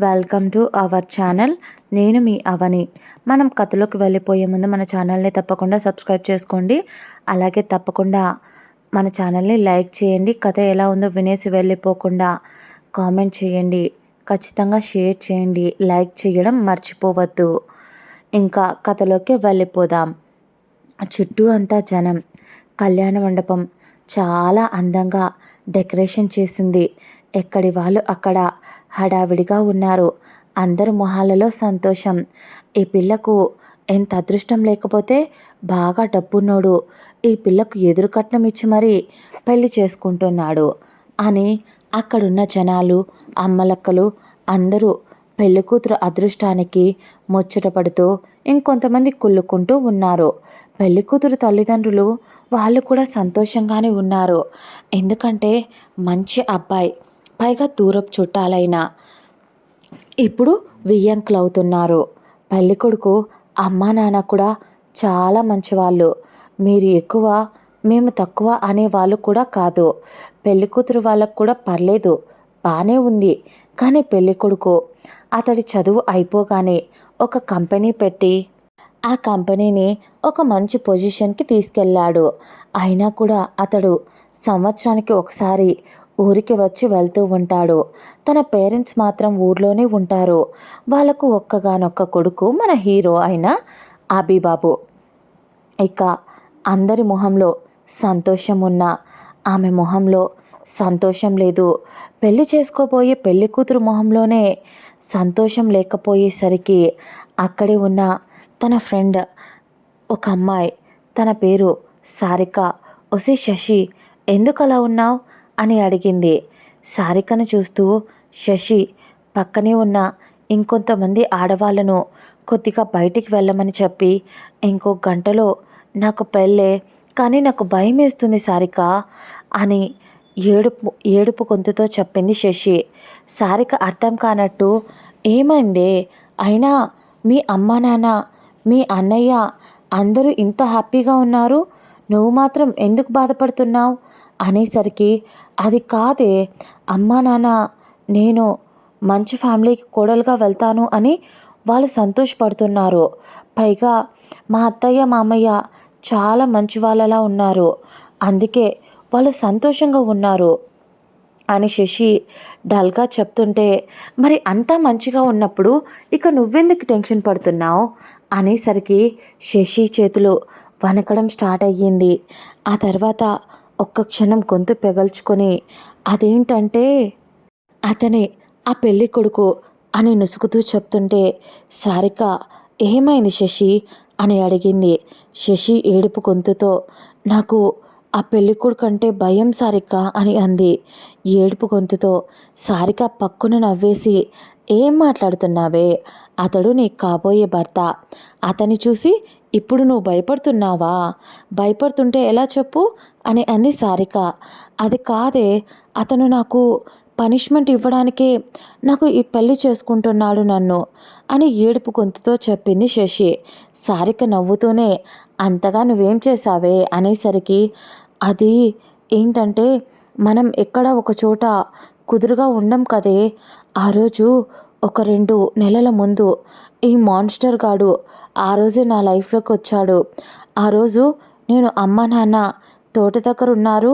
Welcome to our channel. నేను మీ అవని. మనం కథలోకి వెళ్ళిపోయే ముందు మన ఛానల్ని తప్పకుండా సబ్స్క్రైబ్ చేసుకోండి. అలాగే తప్పకుండా మన ఛానల్ని లైక్ చేయండి. కథ ఎలా ఉందో వినేసి వెళ్ళిపోకుండా కామెంట్ చేయండి. ఖచ్చితంగా షేర్ చేయండి. లైక్ చేయడం మర్చిపోవద్దు. ఇంకా కథలోకి వెళ్ళిపోదాం. చుట్టూ అంతా జనం. కళ్యాణ మండపం చాలా అందంగా డెకరేషన్ చేసింది. ఎక్కడి వాళ్ళు అక్కడ హడావిడిగా ఉన్నారు. అందరి మొహాలలో సంతోషం. ఈ పిల్లకు ఎంత అదృష్టం లేకపోతే బాగా డబ్బున్నోడు ఈ పిల్లకు ఎదురు కట్నం ఇచ్చి మరీ పెళ్లి చేసుకుంటున్నాడు అని అక్కడున్న జనాలు, అమ్మలక్కలు అందరూ పెళ్ళికూతురు అదృష్టానికి ముచ్చటపడుతూ ఇంకొంతమంది కుళ్ళుకుంటూ ఉన్నారు. పెళ్ళికూతురు తల్లిదండ్రులు వాళ్ళు కూడా సంతోషంగానే ఉన్నారు. ఎందుకంటే మంచి అబ్బాయి, పైగా దూరపు చుట్టాలైనా ఇప్పుడు వియ్యంకులు అవుతున్నారు. పెళ్ళికొడుకు అమ్మా నాన్న కూడా చాలా మంచివాళ్ళు. మీరు ఎక్కువ మేము తక్కువ అనేవాళ్ళు కూడా కాదు. పెళ్ళికూతురు వాళ్ళకు కూడా పర్లేదు, బాగానే ఉంది. కానీ పెళ్ళికొడుకు అతడి చదువు అయిపోగానే ఒక కంపెనీ పెట్టి ఆ కంపెనీని ఒక మంచి పొజిషన్కి తీసుకెళ్ళాడు. అయినా కూడా అతడు సంవత్సరానికి ఒకసారి ఊరికి వచ్చి వెళ్తూ ఉంటాడు. తన పేరెంట్స్ మాత్రం ఊర్లోనే ఉంటారు. వాళ్ళకు ఒక్కగానొక్క కొడుకు మన హీరో అయిన అభిబాబు. ఇక అందరి మొహంలో సంతోషం ఉన్న ఆమె మొహంలో సంతోషం లేదు. పెళ్లి చేసుకోబోయే పెళ్లి కూతురు మొహంలోనే సంతోషం లేకపోయేసరికి అక్కడే ఉన్న తన ఫ్రెండ్ ఒక అమ్మాయి, తన పేరు సారిక, ఒసి శశి ఎందుకు అలా ఉన్నావు అని అడిగింది. సారికను చూస్తూ శశి పక్కనే ఉన్న ఇంకొంతమంది ఆడవాళ్ళను కొద్దిగా బయటికి వెళ్ళమని చెప్పి, ఇంకో గంటలో నాకు పెళ్ళే, కానీ నాకు భయం వేస్తుంది సారిక అని ఏడుపు గొంతుతో చెప్పింది శశి. సారిక అర్థం కానట్టు, ఏమైందే, అయినా మీ అమ్మా నాన్న, మీ అన్నయ్య అందరూ ఇంత హ్యాపీగా ఉన్నారు, నువ్వు మాత్రం ఎందుకు బాధపడుతున్నావు అనేసరికి, అది కాదే అమ్మా నాన్న, నేను మంచి ఫ్యామిలీకి కోడలుగా వెళ్తాను అని వాళ్ళు సంతోషపడుతున్నారు. పైగా మా అత్తయ్య మామయ్య చాలా మంచి వాళ్ళలా ఉన్నారు, అందుకే వాళ్ళు సంతోషంగా ఉన్నారు అని శశి డల్గా చెప్తుంటే, మరి అంతా మంచిగా ఉన్నప్పుడు ఇక నువ్వెందుకు టెన్షన్ పడుతున్నావు అనేసరికి శశి చేతులు వణకడం స్టార్ట్ అయ్యింది. ఆ తర్వాత ఒక్క క్షణం గొంతు పెగల్చుకొని, అదేంటంటే అతనే ఆ పెళ్ళి కొడుకు అని నుసుకుతూ చెప్తుంటే, సారిక ఏమైంది శశి అని అడిగింది. శశి ఏడుపు గొంతుతో, నాకు ఆ పెళ్ళి కొడుకు అంటే భయం సారిక అని అంది ఏడుపు గొంతుతో. సారిక పక్కున నవ్వేసి, ఏం మాట్లాడుతున్నావే, అతడు నీ కాబోయే భర్త, అతన్ని చూసి ఇప్పుడు నువ్వు భయపడుతున్నావా, భయపడుతుంటే ఎలా చెప్పు అని అంది సారిక. అది కాదే, అతను నాకు పనిష్మెంట్ ఇవ్వడానికే నాకు ఈ పెళ్లి చేసుకుంటున్నాడు నన్ను అని ఏడుపు గొంతుతో చెప్పింది శశి. సారిక నవ్వుతూనే, అంతగా నువ్వేం చేశావే అనేసరికి, అది ఏంటంటే మనం ఎక్కడ ఒక చోట కుదురుగా ఉండం కదే, ఆ రోజు ఒక 2 నెలల ముందు ఈ మాన్స్టర్ గాడు ఆ రోజే నా లైఫ్లోకి వచ్చాడు. ఆ రోజు నేను అమ్మ నాన్న తోట దగ్గర ఉన్నారు,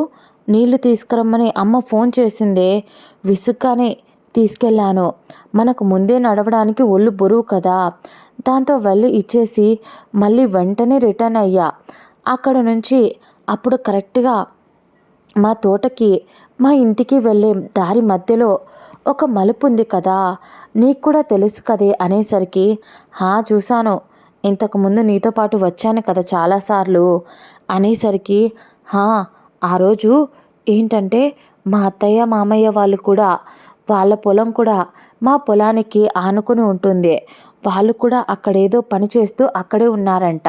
నీళ్లు తీసుకురమ్మని అమ్మ ఫోన్ చేసిందే, విసుగ్గానే తీసుకెళ్ళాను. మనకు ముందే నడవడానికి ఒళ్ళు బరువు కదా, దాంతో వెళ్ళి ఇచ్చేసి మళ్ళీ వెంటనే రిటర్న్ అయ్యా. అక్కడ నుంచి అప్పుడు కరెక్ట్గా మా తోటకి మా ఇంటికి వెళ్ళే దారి మధ్యలో ఒక మలుపు ఉంది కదా, నీకు కూడా తెలుసు కదే అనేసరికి, చూశాను, ఇంతకుముందు నీతో పాటు వచ్చాను కదా చాలాసార్లు అనేసరికి, ఆ రోజు ఏంటంటే మా అత్తయ్య మామయ్య వాళ్ళు కూడా, వాళ్ళ పొలం కూడా మా పొలానికి ఆనుకుని ఉంటుంది, వాళ్ళు కూడా అక్కడేదో పని చేస్తూ అక్కడే ఉన్నారంట.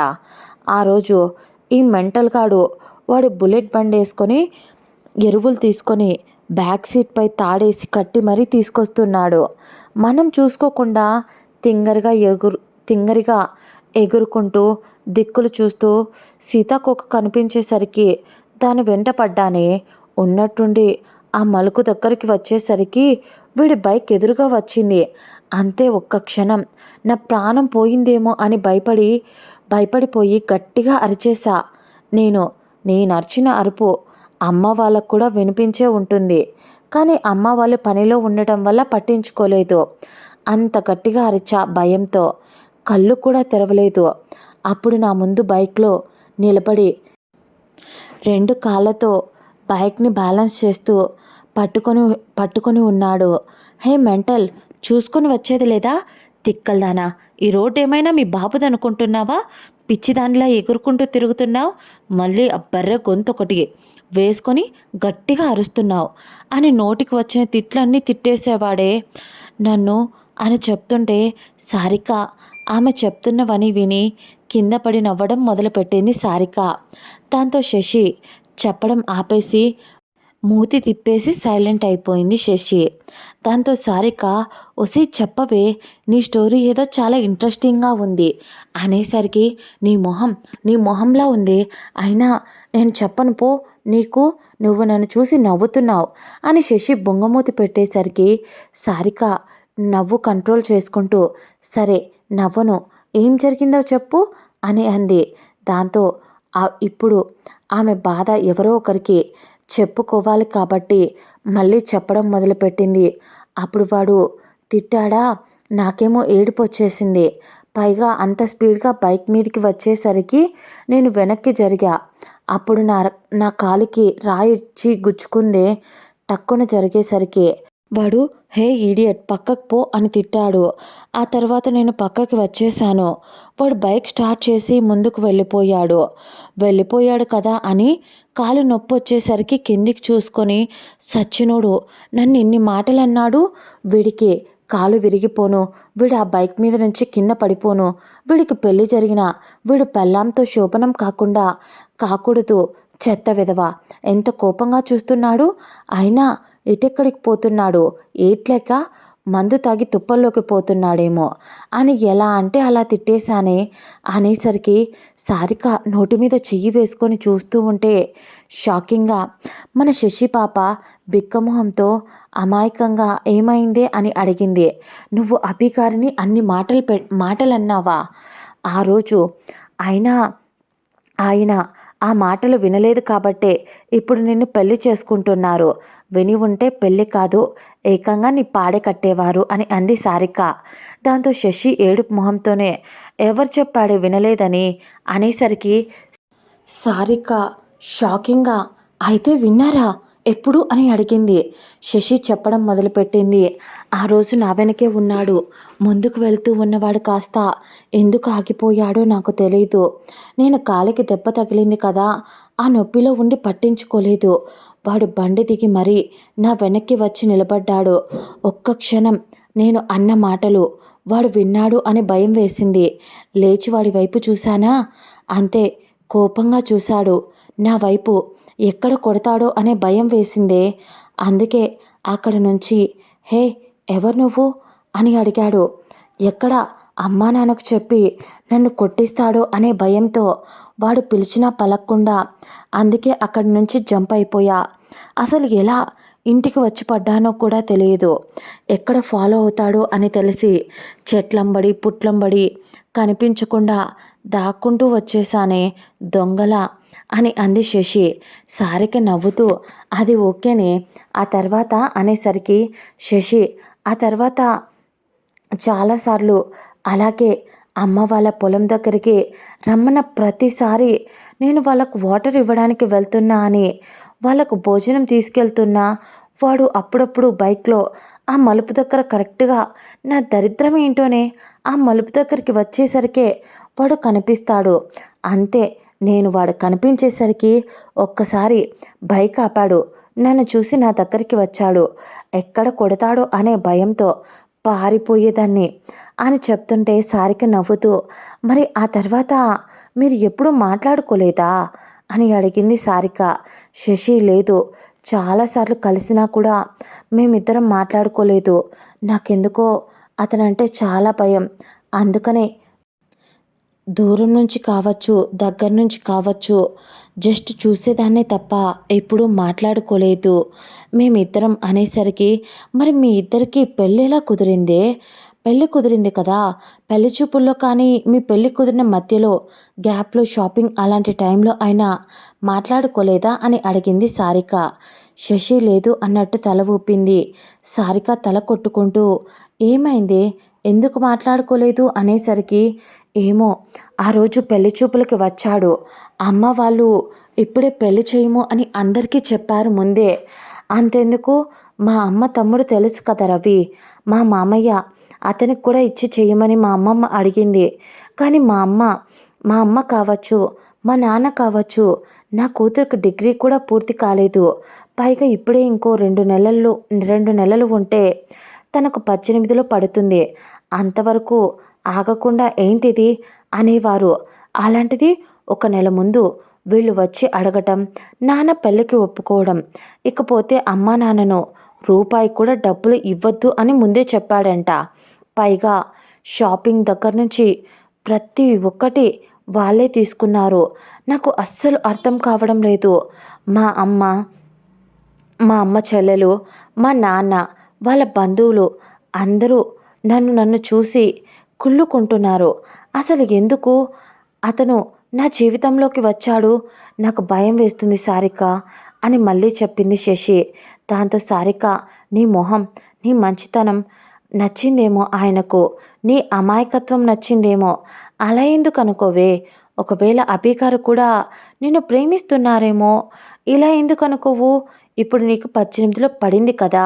ఆ రోజు ఈ మెంటల్ గాడు వాడు బుల్లెట్ బండి వేసుకొని ఎరువులు తీసుకొని బ్యాక్ సీట్పై తాడేసి కట్టి మరీ తీసుకొస్తున్నాడు. మనం చూసుకోకుండా తింగరిగా ఎగురుకుంటూ దిక్కులు చూస్తూ సీతాకోక కనిపించేసరికి దాని వెంట పడ్డానే. ఉన్నట్టుండి ఆ మలుకు దగ్గరికి వచ్చేసరికి వీడి బైక్ ఎదురుగా వచ్చింది. అంతే ఒక్క క్షణం నా ప్రాణం పోయిందేమో అని భయపడిపోయి గట్టిగా అరిచేశా. నేను అరిచిన అరుపు అమ్మ వాళ్ళకు కూడా వినిపించే ఉంటుంది. కానీ అమ్మ వాళ్ళు పనిలో ఉండటం వల్ల పట్టించుకోలేదు. అంత గట్టిగా అరిచా భయంతో. కళ్ళు కూడా తెరవలేదు. అప్పుడు నా ముందు బైక్లో నిలబడి 2 కాళ్ళతో బైక్ని బ్యాలెన్స్ చేస్తూ పట్టుకొని ఉన్నాడు. హే మెంటల్, చూసుకొని వచ్చేది లేదా? తిక్కల్దానా, ఈ రోడ్డు ఏమైనా మీ బాబుదనుకుంటున్నావా? పిచ్చిదానిలా ఎగురుకుంటూ తిరుగుతున్నావు. మళ్ళీ ఆ బర్రె గొంతొకటి వేసుకొని గట్టిగా అరుస్తున్నావు అని నోటికి వచ్చిన తిట్లన్నీ తిట్టేసేవాడే నన్ను అని చెప్తుంటే సారిక ఆమె చెప్తున్నవని విని కింద పడి నవ్వడం మొదలుపెట్టింది సారిక. దాంతో శశి చెప్పడం ఆపేసి మూతి తిప్పేసి సైలెంట్ అయిపోయింది శశి. దాంతో సారిక, ఒసి చెప్పవే, నీ స్టోరీ ఏదో చాలా ఇంట్రెస్టింగ్గా ఉంది అనేసరికి నీ మొహంలా ఉంది, అయినా నేను చెప్పను పో, నువ్వు నన్ను చూసి నవ్వుతున్నావు అని శశి బొంగమూతి పెట్టేసరికి సారిక నవ్వు కంట్రోల్ చేసుకుంటూ, సరే నవ్వను, ఏం జరిగిందో చెప్పు అని అంది. దాంతో ఇప్పుడు ఆమె బాధ ఎవరో ఒకరికి చెప్పుకోవాలి కాబట్టి మళ్ళీ చెప్పడం మొదలుపెట్టింది. అప్పుడు వాడు తిట్టాడా, నాకేమో ఏడుపు వచ్చేసింది. పైగా అంత స్పీడ్గా బైక్ మీదకి వచ్చేసరికి నేను వెనక్కి జరిగా. అప్పుడు నా కాలికి రాయిచ్చి గుచ్చుకుందే. టక్కున జరిగేసరికి వాడు హే ఈడియట్, పక్కకు పో అని తిట్టాడు. ఆ తర్వాత నేను పక్కకి వచ్చేసాను. వాడు బైక్ స్టార్ట్ చేసి ముందుకు వెళ్ళిపోయాడు కదా అని కాలు నొప్పి వచ్చేసరికి కిందికి చూసుకొని, సచ్చినోడు నన్ను ఇన్ని మాటలు అన్నాడు, వీడికి కాలు విరిగిపోను, వీడు ఆ బైక్ మీద నుంచి కింద పడిపోను, వీడికి పెళ్లి జరిగిన వీడు పెళ్ళాంతో శోభనం కాకూడదు, చెత్త విధవ, ఎంత కోపంగా చూస్తున్నాడు, అయినా ఇటెక్కడికి పోతున్నాడు, ఏట్లేక మందు తాగి తుప్పల్లోకి పోతున్నాడేమో అని ఎలా అంటే అలా తిట్టేశానే అనేసరికి సారిక నోటి మీద చెయ్యి వేసుకొని చూస్తూ ఉంటే షాకింగ్గా మన శశి పాప బిక్కమొహంతో అమాయకంగా ఏమైందే అని అడిగింది. నువ్వు అభి గారిని అన్ని మాటలు అన్నావా ఆ రోజు? ఆయన ఆ మాటలు వినలేదు కాబట్టే ఇప్పుడు నిన్ను పెళ్లి చేసుకుంటున్నారు. విని ఉంటే పెళ్ళి కాదు, ఏకంగా నీ పాడే కట్టేవారు అని అంది సారిక. దాంతో శశి ఏడుపు మొహంతోనే ఎవరు చెప్పాడు వినలేదని అనేసరికి సారిక షాకింగ్గా అయితే విన్నారా ఎప్పుడు అని అడిగింది. శశి చెప్పడం మొదలుపెట్టింది. ఆ రోజు నా వెనకే ఉన్నాడు. ముందుకు వెళ్తూ ఉన్నవాడు కాస్త ఎందుకు ఆగిపోయాడో నాకు తెలియదు. నేను కాలికి దెబ్బ తగిలింది కదా, ఆ నొప్పిలో ఉండి పట్టించుకోలేదు. వాడు బండి దిగి మరీ నా వెనక్కి వచ్చి నిలబడ్డాడు. ఒక్క క్షణం నేను అన్న మాటలు వాడు విన్నాడు అని భయం వేసింది. లేచి వాడి వైపు చూశానా, అంతే, కోపంగా చూశాడు నా వైపు. ఎక్కడ కొడతాడో అనే భయం వేసిందే. అందుకే అక్కడ నుంచి హే ఎవరు నువ్వు అని అడిగాడు. ఎక్కడ అమ్మా నాన్నకు చెప్పి నన్ను కొట్టిస్తాడో అనే భయంతో వాడు పిలిచినా పలక్కుండా, అందుకే అక్కడి నుంచి జంప్ అయిపోయా. అసలు ఎలా ఇంటికి వచ్చి పడ్డానో కూడా తెలియదు. ఎక్కడ ఫాలో అవుతాడో అని తెలిసి చెట్లంబడి పుట్లంబడి కనిపించకుండా దాక్కుంటూ వచ్చేసానే దొంగల అని అంది శశి. సారిక నవ్వుతూ అది ఓకేనే, ఆ తర్వాత అనేసరికి శశి ఆ తర్వాత చాలాసార్లు అలాగే అమ్మ వాళ్ళ పొలం దగ్గరికి రమ్మన్న ప్రతిసారి నేను వాళ్ళకు వాటర్ ఇవ్వడానికి వెళ్తున్నా అని, వాళ్ళకు భోజనం తీసుకెళ్తున్నా వాడు అప్పుడప్పుడు బైక్లో ఆ మలుపు దగ్గర కరెక్ట్గా నా దరిద్రం ఏంటోనే ఆ మలుపు దగ్గరికి వచ్చేసరికే వాడు కనిపిస్తాడు. అంతే, నేను వాడు కనిపించేసరికి ఒక్కసారి బైక్ ఆపాడు. నన్ను చూసి నా దగ్గరికి వచ్చాడు. ఎక్కడ కొడతాడో అనే భయంతో పారిపోయేదాన్ని అని చెప్తుంటే సారిక నవ్వుతూ, మరి ఆ తర్వాత మీరు ఎప్పుడూ మాట్లాడుకోలేదా అని అడిగింది సారిక. శశి లేదు, చాలాసార్లు కలిసినా కూడా మేమిద్దరం దూరం నుంచి కావచ్చు, దగ్గర నుంచి కావచ్చు, జస్ట్ చూసేదాన్నే తప్ప ఎప్పుడూ మాట్లాడుకోలేదు. మేమిద్దరం అనేసరికి, మరి మీ ఇద్దరికీ పెళ్ళెలా కుదిరిందే? పెళ్లి కుదిరింది కదా! పెళ్లి చూపుల్లో కానీ, మీ పెళ్లి కుదిరిన మధ్యలో గ్యాప్‌లో షాపింగ్ అలాంటి టైంలో అయినా మాట్లాడుకోలేదా అని అడిగింది సారిక. శశి లేదు అన్నట్టు తల ఊపింది. సారిక తల కొట్టుకుంటూ, ఏమైందే? ఎందుకు మాట్లాడుకోలేదు అనేసరికి, ఏమో ఆ రోజు పెళ్లి చూపులకి వచ్చాడు. అమ్మ వాళ్ళు ఇప్పుడే పెళ్లి చేయము అని అందరికీ చెప్పారు ముందే. అంతెందుకు మా అమ్మ తమ్ముడు తెలుసు కదా రవి, మా మామయ్య, అతనికి కూడా ఇచ్చి చెయ్యమని మా అమ్మమ్మ అడిగింది. కానీ మా అమ్మ కావచ్చు, మా నాన్న కావచ్చు, నా కూతురికి డిగ్రీ కూడా పూర్తి కాలేదు. పైగా ఇప్పుడే ఇంకో 2 నెలలు ఉంటే తనకు 18లో పడుతుంది. అంతవరకు ఆగకుండా ఏంటిది అనేవారు. అలాంటిది ఒక నెల ముందు వీళ్ళు వచ్చి అడగటం, నాన్న పెళ్ళికి ఒప్పుకోవడం, ఇకపోతే అమ్మా నాన్నను రూపాయి కూడా డబ్బులు ఇవ్వద్దు అని ముందే చెప్పాడంట. పైగా షాపింగ్ దగ్గర నుంచి ప్రతి ఒక్కటి వాళ్ళే తీసుకున్నారు. నాకు అస్సలు అర్థం కావడం లేదు. మా అమ్మ, మా అమ్మ చెల్లెలు, మా నాన్న, వాళ్ళ బంధువులు అందరూ నన్ను చూసి కుళ్ళుకుంటున్నారు. అసలు ఎందుకు అతను నా జీవితంలోకి వచ్చాడు? నాకు భయం వేస్తుంది సారిక అని మళ్ళీ చెప్పింది శశి. దాంతో సారిక, నీ మొహం, నీ మంచితనం నచ్చిందేమో ఆయనకు, నీ అమాయకత్వం నచ్చిందేమో. అలా ఎందుకు అనుకోవే? ఒకవేళ అభి గారు కూడా నిన్ను ప్రేమిస్తున్నారేమో. ఇలా ఎందుకు అనుకోవు? ఇప్పుడు నీకు 18లో పడింది కదా!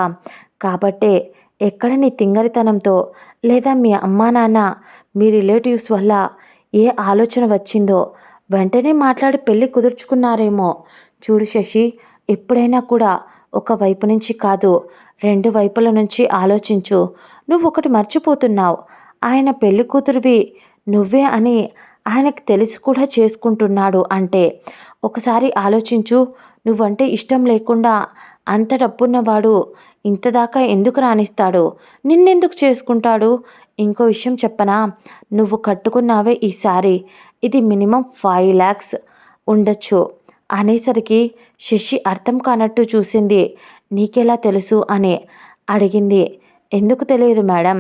కాబట్టే ఎక్కడ నీ తింగరితనంతో, లేదా మీ అమ్మా నాన్న, మీ రిలేటివ్స్ వల్ల ఏ ఆలోచన వచ్చిందో వెంటనే మాట్లాడి పెళ్ళి కుదుర్చుకున్నారేమో. చూడు శశి, ఎప్పుడైనా కూడా ఒక వైపు నుంచి కాదు, 2 వైపుల నుంచి ఆలోచించు. నువ్వు ఒకటి మర్చిపోతున్నావు. ఆయన పెళ్లి కూతురివి నువ్వే అని ఆయనకు తెలిసి కూడా చేసుకుంటున్నాడు అంటే, ఒకసారి ఆలోచించు. నువ్వంటే ఇష్టం లేకుండా అంత డబ్బున్నవాడు ఇంతదాకా ఎందుకు రానిస్తాడు? నిన్నెందుకు చేసుకుంటాడు? ఇంకో విషయం చెప్పనా? నువ్వు కట్టుకున్నావే ఈ శారీ, ఇది మినిమం 5 lakhs ఉండొచ్చు అనేసరికి శశి అర్థం కానట్టు చూసింది. నీకెలా తెలుసు అని అడిగింది. ఎందుకు తెలియదు మేడం,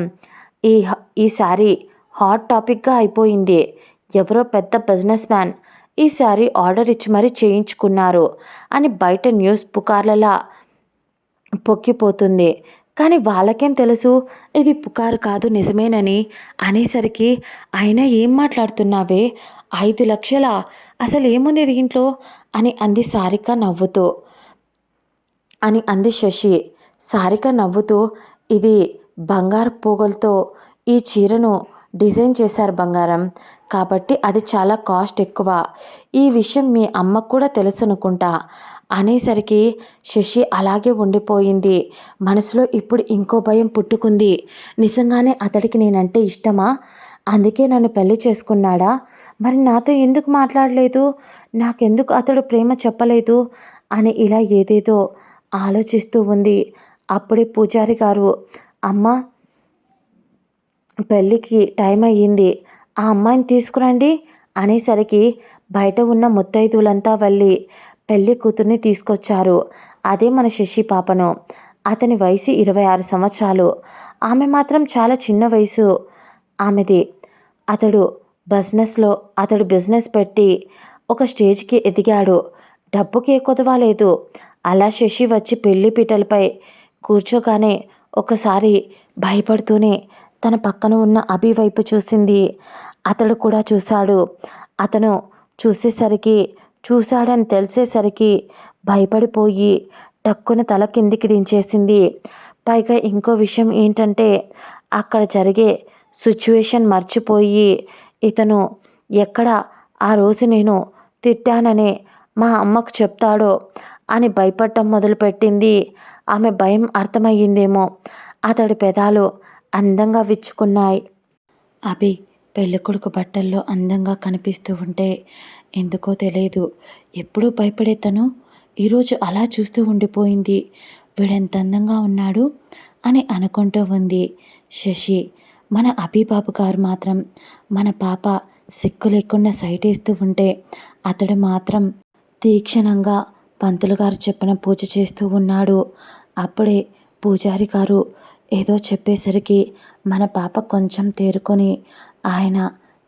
ఈ శారీ హాట్ టాపిక్గా అయిపోయింది. ఎవరో పెద్ద బిజినెస్ మ్యాన్ ఈ శారీ ఆర్డర్ ఇచ్చి మరీ చేయించుకున్నారు అని బయట న్యూస్ పుకార్లలా పొక్కిపోతుంది. కానీ వాళ్ళకేం తెలుసు ఇది పుకారు కాదు నిజమేనని అనేసరికి, అయినా ఏం మాట్లాడుతున్నావే? 5 లక్షల, అసలు ఏముంది దీంట్లో అని అంది సారిక నవ్వుతూ. అని అంది శశి. సారిక నవ్వుతూ, ఇది బంగారు పోగులతో ఈ చీరను డిజైన్ చేశారు బంగారం, కాబట్టి అది చాలా కాస్ట్ ఎక్కువ. ఈ విషయం మీ అమ్మకు కూడా తెలుసు అనుకుంటా అనేసరికి శశి అలాగే ఉండిపోయింది. మనసులో ఇప్పుడు ఇంకో భయం పుట్టుకుంది. నిజంగానే అతడికి నేనంటే ఇష్టమా? అందుకే నన్ను పెళ్లి చేసుకున్నాడా? మరి నాతో ఎందుకు మాట్లాడలేదు? నాకెందుకు అతడు ప్రేమ చెప్పలేదు అని ఇలా ఏదేదో ఆలోచిస్తూ ఉంది. అప్పుడే పూజారి గారు, అమ్మ పెళ్ళికి టైం అయ్యింది, ఆ అమ్మాయిని తీసుకురండి అనేసరికి బయట ఉన్న ముత్తైదువులంతా వెళ్ళి పెళ్లి కూతుర్ని తీసుకొచ్చారు. అదే మన శశి పాపను. అతని వయసు 26 సంవత్సరాలు. ఆమె మాత్రం చాలా చిన్న వయసు ఆమెది. అతడు అతడు బిజినెస్ పెట్టి ఒక స్టేజ్కి ఎదిగాడు. డబ్బుకి ఏ కొదవ లేదు. అలా శశి వచ్చి పెళ్లి పీటలపై కూర్చోగానే ఒకసారి భయపడుతూనే తన పక్కన ఉన్న అభి వైపు చూసింది. అతడు కూడా చూశాడు. అతను చూశాడని తెలిసేసరికి భయపడిపోయి టక్కున తల కిందికి దించేసింది. పైగా ఇంకో విషయం ఏంటంటే, అక్కడ జరిగే సిచ్యువేషన్ మర్చిపోయి ఇతను ఎక్కడ ఆ రోజు నేను తిట్టానని మా అమ్మకు చెప్తాడో అని భయపడటం మొదలుపెట్టింది. ఆమె భయం అర్థమయ్యిందేమో. అతడి పెదాలు అందంగా విచ్చుకున్నాయి. అభి పెళ్ళికొడుకు బట్టల్లో అందంగా కనిపిస్తూ ఉంటే ఎందుకో తెలియదు, ఎప్పుడూ భయపడే తను ఈరోజు అలా చూస్తూ ఉండిపోయింది. వీడెంత అందంగా ఉన్నాడు అని అనుకుంటూ ఉంది శశి. మన అభిబాబు గారు మాత్రం మన పాప సిగ్గు లేకుండా సైటేస్తూ ఉంటే అతడు మాత్రం తీక్షణంగా పంతులు గారు చెప్పిన పూజ చేస్తూ ఉన్నాడు. అప్పుడే పూజారి గారు ఏదో చెప్పేసరికి మన పాప కొంచెం తేరుకొని ఆయన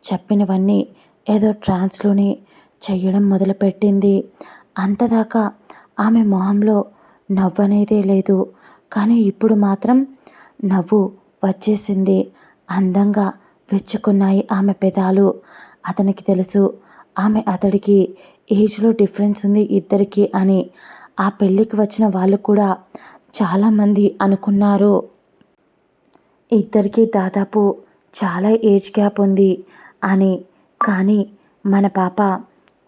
చెప్పినవన్నీ ఏదో ట్రాన్స్‌లోని చెయ్యడం మొదలుపెట్టింది. అంతదాకా ఆమె మొహంలో నవ్వనేదే లేదు. కానీ ఇప్పుడు మాత్రం నవ్వు వచ్చేసింది. అందంగా విచ్చుకున్నాయి ఆమె పెదాలు. అతనికి తెలుసు అతడికి ఏజ్‌లో డిఫరెన్స్ ఉంది ఇద్దరికీ అని. ఆ పెళ్ళికి వచ్చిన వాళ్ళు కూడా చాలామంది అనుకున్నారు. ఇద్దరికీ దాదాపు చాలా ఏజ్ గ్యాప్ ఉంది అని. కానీ మన పాప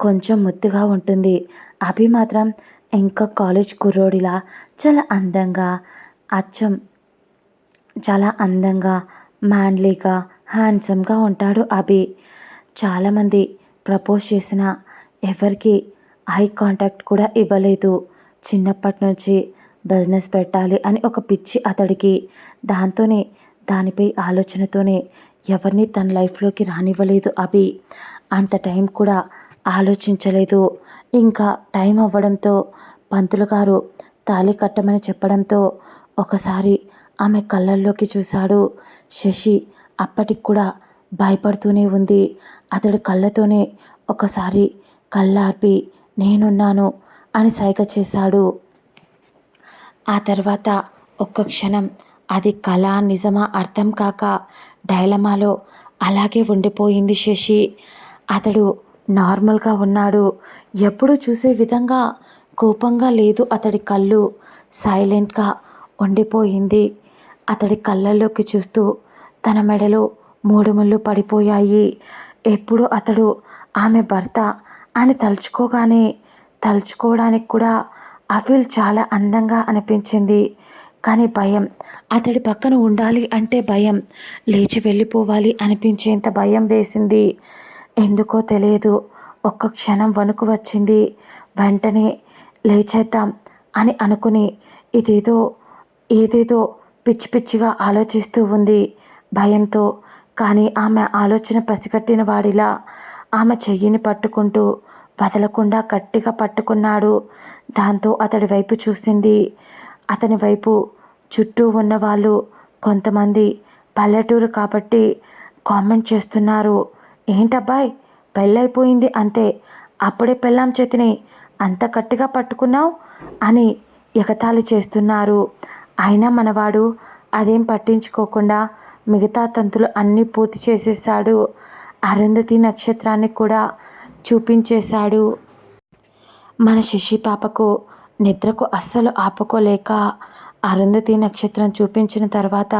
కొంచెం ముద్దుగా ఉంటుంది. అభి మాత్రం ఇంకా కాలేజ్ కుర్రోడిలా చాలా అందంగా, అచ్చం చాలా అందంగా, మ్యాన్లీగా, హ్యాండ్సమ్‌గా ఉంటాడు అభి. చాలామంది ప్రపోజ్ చేసినా ఎవరికీ ఐ కాంటాక్ట్ కూడా ఇవ్వలేదు. చిన్నప్పటి నుంచి బిజినెస్ పెట్టాలి అని ఒక పిచ్చి అతడికి. దాంతోనే దానిపై ఆలోచనతోనే ఎవరిని తన లైఫ్‌లోకి రానివ్వలేదు అభి. అంత టైం కూడా ఆలోచించలేదు. ఇంకా టైం అవ్వడంతో పంతులు గారు తాళి కట్టమని చెప్పడంతో ఒకసారి ఆమె కళ్ళల్లోకి చూశాడు. శశి అప్పటికి కూడా భయపడుతూనే ఉంది. అతడు కళ్ళతోనే ఒకసారి కళ్ళార్పి నేనున్నాను అని సైగ చేశాడు. ఆ తర్వాత ఒక్క క్షణం అది కళా నిజమా అర్థం కాక డైలమాలో అలాగే ఉండిపోయింది శశి. అతడు నార్మల్గా ఉన్నాడు. ఎప్పుడు చూసే విధంగా కోపంగా లేదు అతడి కళ్ళు. సైలెంట్గా ఉండిపోయింది. అతడి కళ్ళల్లోకి చూస్తూ తన మెడలో 3 ముళ్ళు పడిపోయాయి. ఎప్పుడు అతడు ఆమె భర్త అని తలుచుకోవడానికి కూడా ఆ ఫీల్ చాలా అందంగా అనిపించింది. కానీ భయం, అతడి పక్కన ఉండాలి అంటే భయం, లేచి వెళ్ళిపోవాలి అనిపించేంత భయం వేసింది. ఎందుకో తెలియదు. ఒక్క క్షణం వణుకు వచ్చింది. వెంటనే లేచేద్దాం అని అనుకుని ఏదేదో పిచ్చి పిచ్చిగా ఆలోచిస్తూ ఉంది భయంతో. కానీ ఆమె ఆలోచన పసిగట్టిన వాడిలా ఆమె చెయ్యిని పట్టుకుంటూ వదలకుండా గట్టిగా పట్టుకున్నాడు. దాంతో అతడి వైపు చూసింది. అతని వైపు చుట్టూ ఉన్నవాళ్ళు కొంతమంది పల్లెటూరు కాబట్టి కామెంట్ చేస్తున్నారు. ఏంటబ్బాయ్, పెళ్ళైపోయింది అంతే, అప్పుడే పెళ్ళాం చేతిని అంత గట్టిగా పట్టుకున్నావు అని ఎగతాళి చేస్తున్నారు. అయినా మనవాడు అదేం పట్టించుకోకుండా మిగతా తంతులు అన్నీ పూర్తి చేసేసాడు. అరుంధతి నక్షత్రాన్ని కూడా చూపించేశాడు. మన శశి పాపకు నిద్రకు అస్సలు ఆపుకోలేక అరుంధతి నక్షత్రం చూపించిన తర్వాత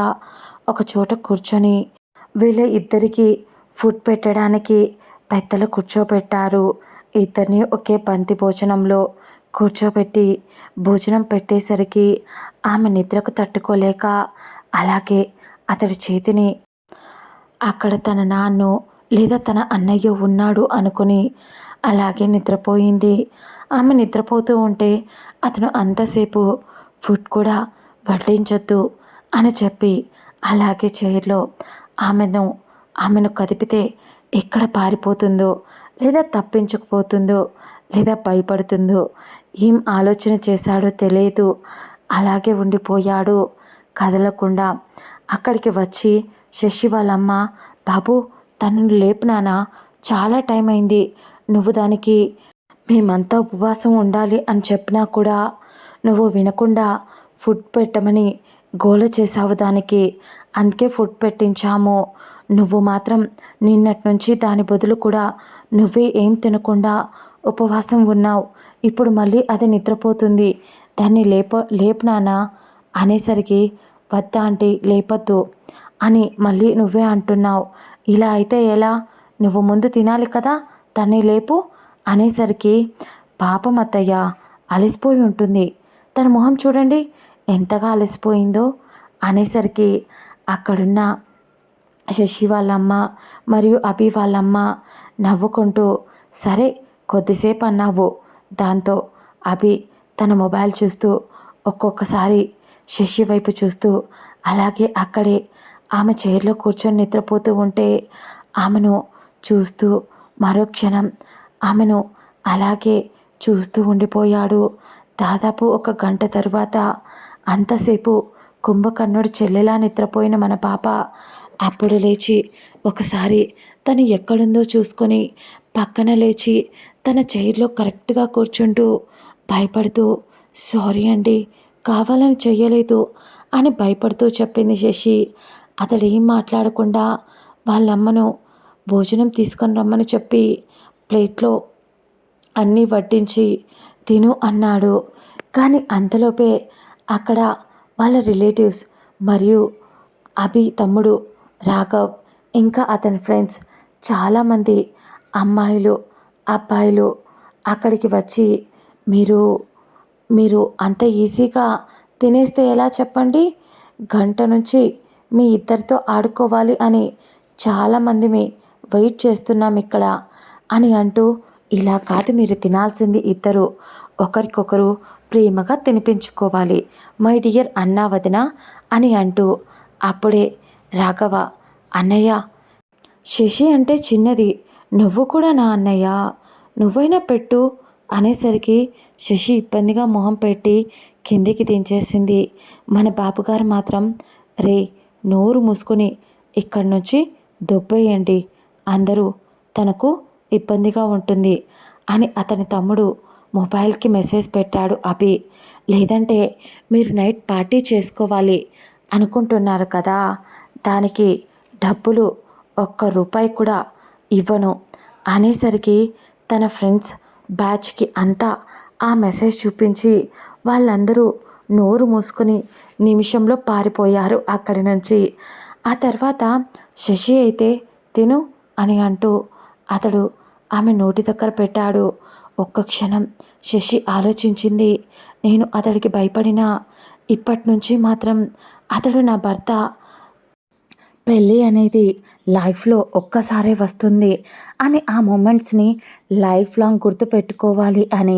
ఒక చోట కూర్చొని వీళ్ళ ఇద్దరికీ ఫుడ్ పెట్టడానికి పెద్దలు కూర్చోబెట్టారు. ఇద్దరిని ఒకే పంక్తి భోజనంలో కూర్చోబెట్టి భోజనం పెట్టేసరికి ఆమె నిద్రకు తట్టుకోలేక అలాగే అతడి చేతిని అక్కడ తన నాన్నో లేదా తన అన్నయ్యో ఉన్నాడు అనుకుని అలాగే నిద్రపోయింది. ఆమె నిద్రపోతూ ఉంటే అతను అంతసేపు ఫుడ్ కూడా వడ్డించొద్దు అని చెప్పి అలాగే చైర్లో ఆమెను కదిపితే ఎక్కడ పారిపోతుందో లేదా తప్పించుకుపోతుందో లేదా భయపడుతుందో ఏం ఆలోచన చేశాడో తెలియదు. అలాగే ఉండిపోయాడు కదలకుండా. అక్కడికి వచ్చి శశి వాళ్ళమ్మ, బాబు తనను లేపినానా, చాలా టైం అయింది, నువ్వు దానికి మేమంతా ఉపవాసం ఉండాలి అని చెప్పినా కూడా నువ్వు వినకుండా ఫుడ్ పెట్టమని గోల చేశావు దానికి, అందుకే ఫుడ్ పెట్టించాము. నువ్వు మాత్రం నిన్నటి నుంచి దాని బదులు కూడా నువ్వే ఏం తినకుండా ఉపవాసం ఉన్నావు. ఇప్పుడు మళ్ళీ అది నిద్రపోతుంది, దాన్ని లేపునానా అనేసరికి వద్దా ఆంటీ లేపొద్దు అని మళ్ళీ నువ్వే అంటున్నావు. ఇలా అయితే ఎలా, నువ్వు ముందు తినాలి కదా, దాన్ని లేపు అనేసరికి పాపం అత్తయ్య అలసిపోయి ఉంటుంది, తన మొహం చూడండి ఎంతగా అలసిపోయిందో అనేసరికి అక్కడున్న శశి వాళ్ళమ్మ మరియు అభి వాళ్ళమ్మ నవ్వుకుంటూ సరే కొద్దిసేపు అన్నావు. దాంతో అభి తన మొబైల్ చూస్తూ ఒక్కొక్కసారి శశి వైపు చూస్తూ అలాగే అక్కడే ఆమె చైర్లో కూర్చొని నిద్రపోతూ ఉంటే ఆమెను చూస్తూ మరో క్షణం ఆమెను అలాగే చూస్తూ ఉండిపోయాడు. దాదాపు 1 గంట తరువాత అంతసేపు కుంభకర్ణుడు చెల్లెలా నిద్రపోయిన మన పాప అప్పుడు లేచి ఒకసారి తను ఎక్కడుందో చూసుకొని పక్కన లేచి తన చైర్లో కరెక్ట్గా కూర్చుంటూ భయపడుతూ సారీ అండి, కావాలని చెయ్యలేదు అని భయపడుతూ చెప్పింది శశి. అతడేం మాట్లాడకుండా వాళ్ళమ్మను భోజనం తీసుకొని రమ్మని చెప్పి ప్లేట్లో అన్నీ వడ్డించి తిను అన్నాడు. కానీ అంతలోపే అక్కడ వాళ్ళ రిలేటివ్స్ మరియు అభి తమ్ముడు రాఘవ్ ఇంకా అతని ఫ్రెండ్స్ చాలామంది అమ్మాయిలు అబ్బాయిలు అక్కడికి వచ్చి మీరు మీరు అంత ఈజీగా తినేస్తే ఎలా చెప్పండి, గంట నుంచి మీ ఇద్దరితో ఆడుకోవాలి అని చాలామంది వెయిట్ చేస్తున్నాం ఇక్కడ అని అంటూ, ఇలా కాదు మీరు తినాల్సింది ఇద్దరు ఒకరికొకరు ప్రేమగా తినిపించుకోవాలి మై డియర్ అన్నా వదిన అని అంటూ అప్పుడే రాఘవ అన్నయ్య శశి అంటే చిన్నది, నువ్వు కూడా నా అన్నయ్య, నువ్వైనా పెట్టు అనేసరికి శశి ఇబ్బందిగా మొహం పెట్టి కిందికి దించేసింది. మన బాబుగారు మాత్రం రే నోరు మూసుకొని ఇక్కడి నుంచి దొబ్బేయండి, అందరూ తనకు ఇబ్బందిగా ఉంటుంది అని అతని తమ్ముడు మొబైల్కి మెసేజ్ పెట్టాడు అభి. లేదంటే మీరు నైట్ పార్టీ చేసుకోవాలి అనుకుంటున్నారు కదా, దానికి డబ్బులు ₹1 కూడా ఇవ్వను అనేసరికి తన ఫ్రెండ్స్ బ్యాచ్కి అంతా ఆ మెసేజ్ చూపించి వాళ్ళందరూ నోరు మూసుకొని నిమిషంలో పారిపోయారు అక్కడి నుంచి. ఆ తర్వాత శశి అయితే తిను అని అంటూ అతడు ఆమె నోటి దగ్గర పెట్టాడు. ఒక్క క్షణం శశి ఆలోచించింది. నేను అతడికి భయపడినా ఇప్పటి నుంచి మాత్రం అతడు నా భర్త, పెళ్ళి అనేది లైఫ్లో ఒక్కసారే వస్తుంది అని ఆ మూమెంట్స్ని లైఫ్ లాంగ్ గుర్తుపెట్టుకోవాలి అని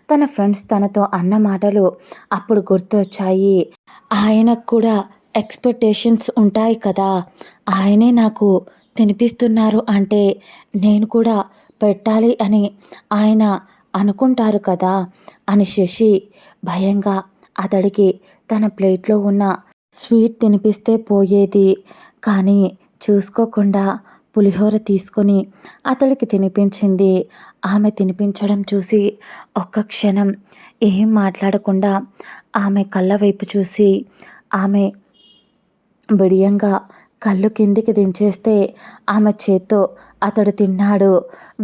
తన ఫ్రెండ్స్ తనతో అన్న మాటలు అప్పుడు గుర్తొచ్చాయి. ఆయనకు కూడా ఎక్స్పెక్టేషన్స్ ఉంటాయి కదా, ఆయనే నాకు తినిపిస్తున్నారు అంటే నేను కూడా పెట్టాలి అని ఆయన అనుకుంటారు కదా అని శశి భయంగా అతడికి తన ప్లేట్లో ఉన్న స్వీట్ తినిపిస్తే పోయేది. కానీ చూసుకోకుండా పులిహోర తీసుకొని అతడికి తినిపించింది. ఆమె తినిపించడం చూసి ఒక్క క్షణం ఏం మాట్లాడకుండా ఆమె కళ్ళ వైపు చూసి ఆమె బిడియంగా కళ్ళు కిందికి దించేస్తే ఆమె చేత్తో అతడు తిన్నాడు.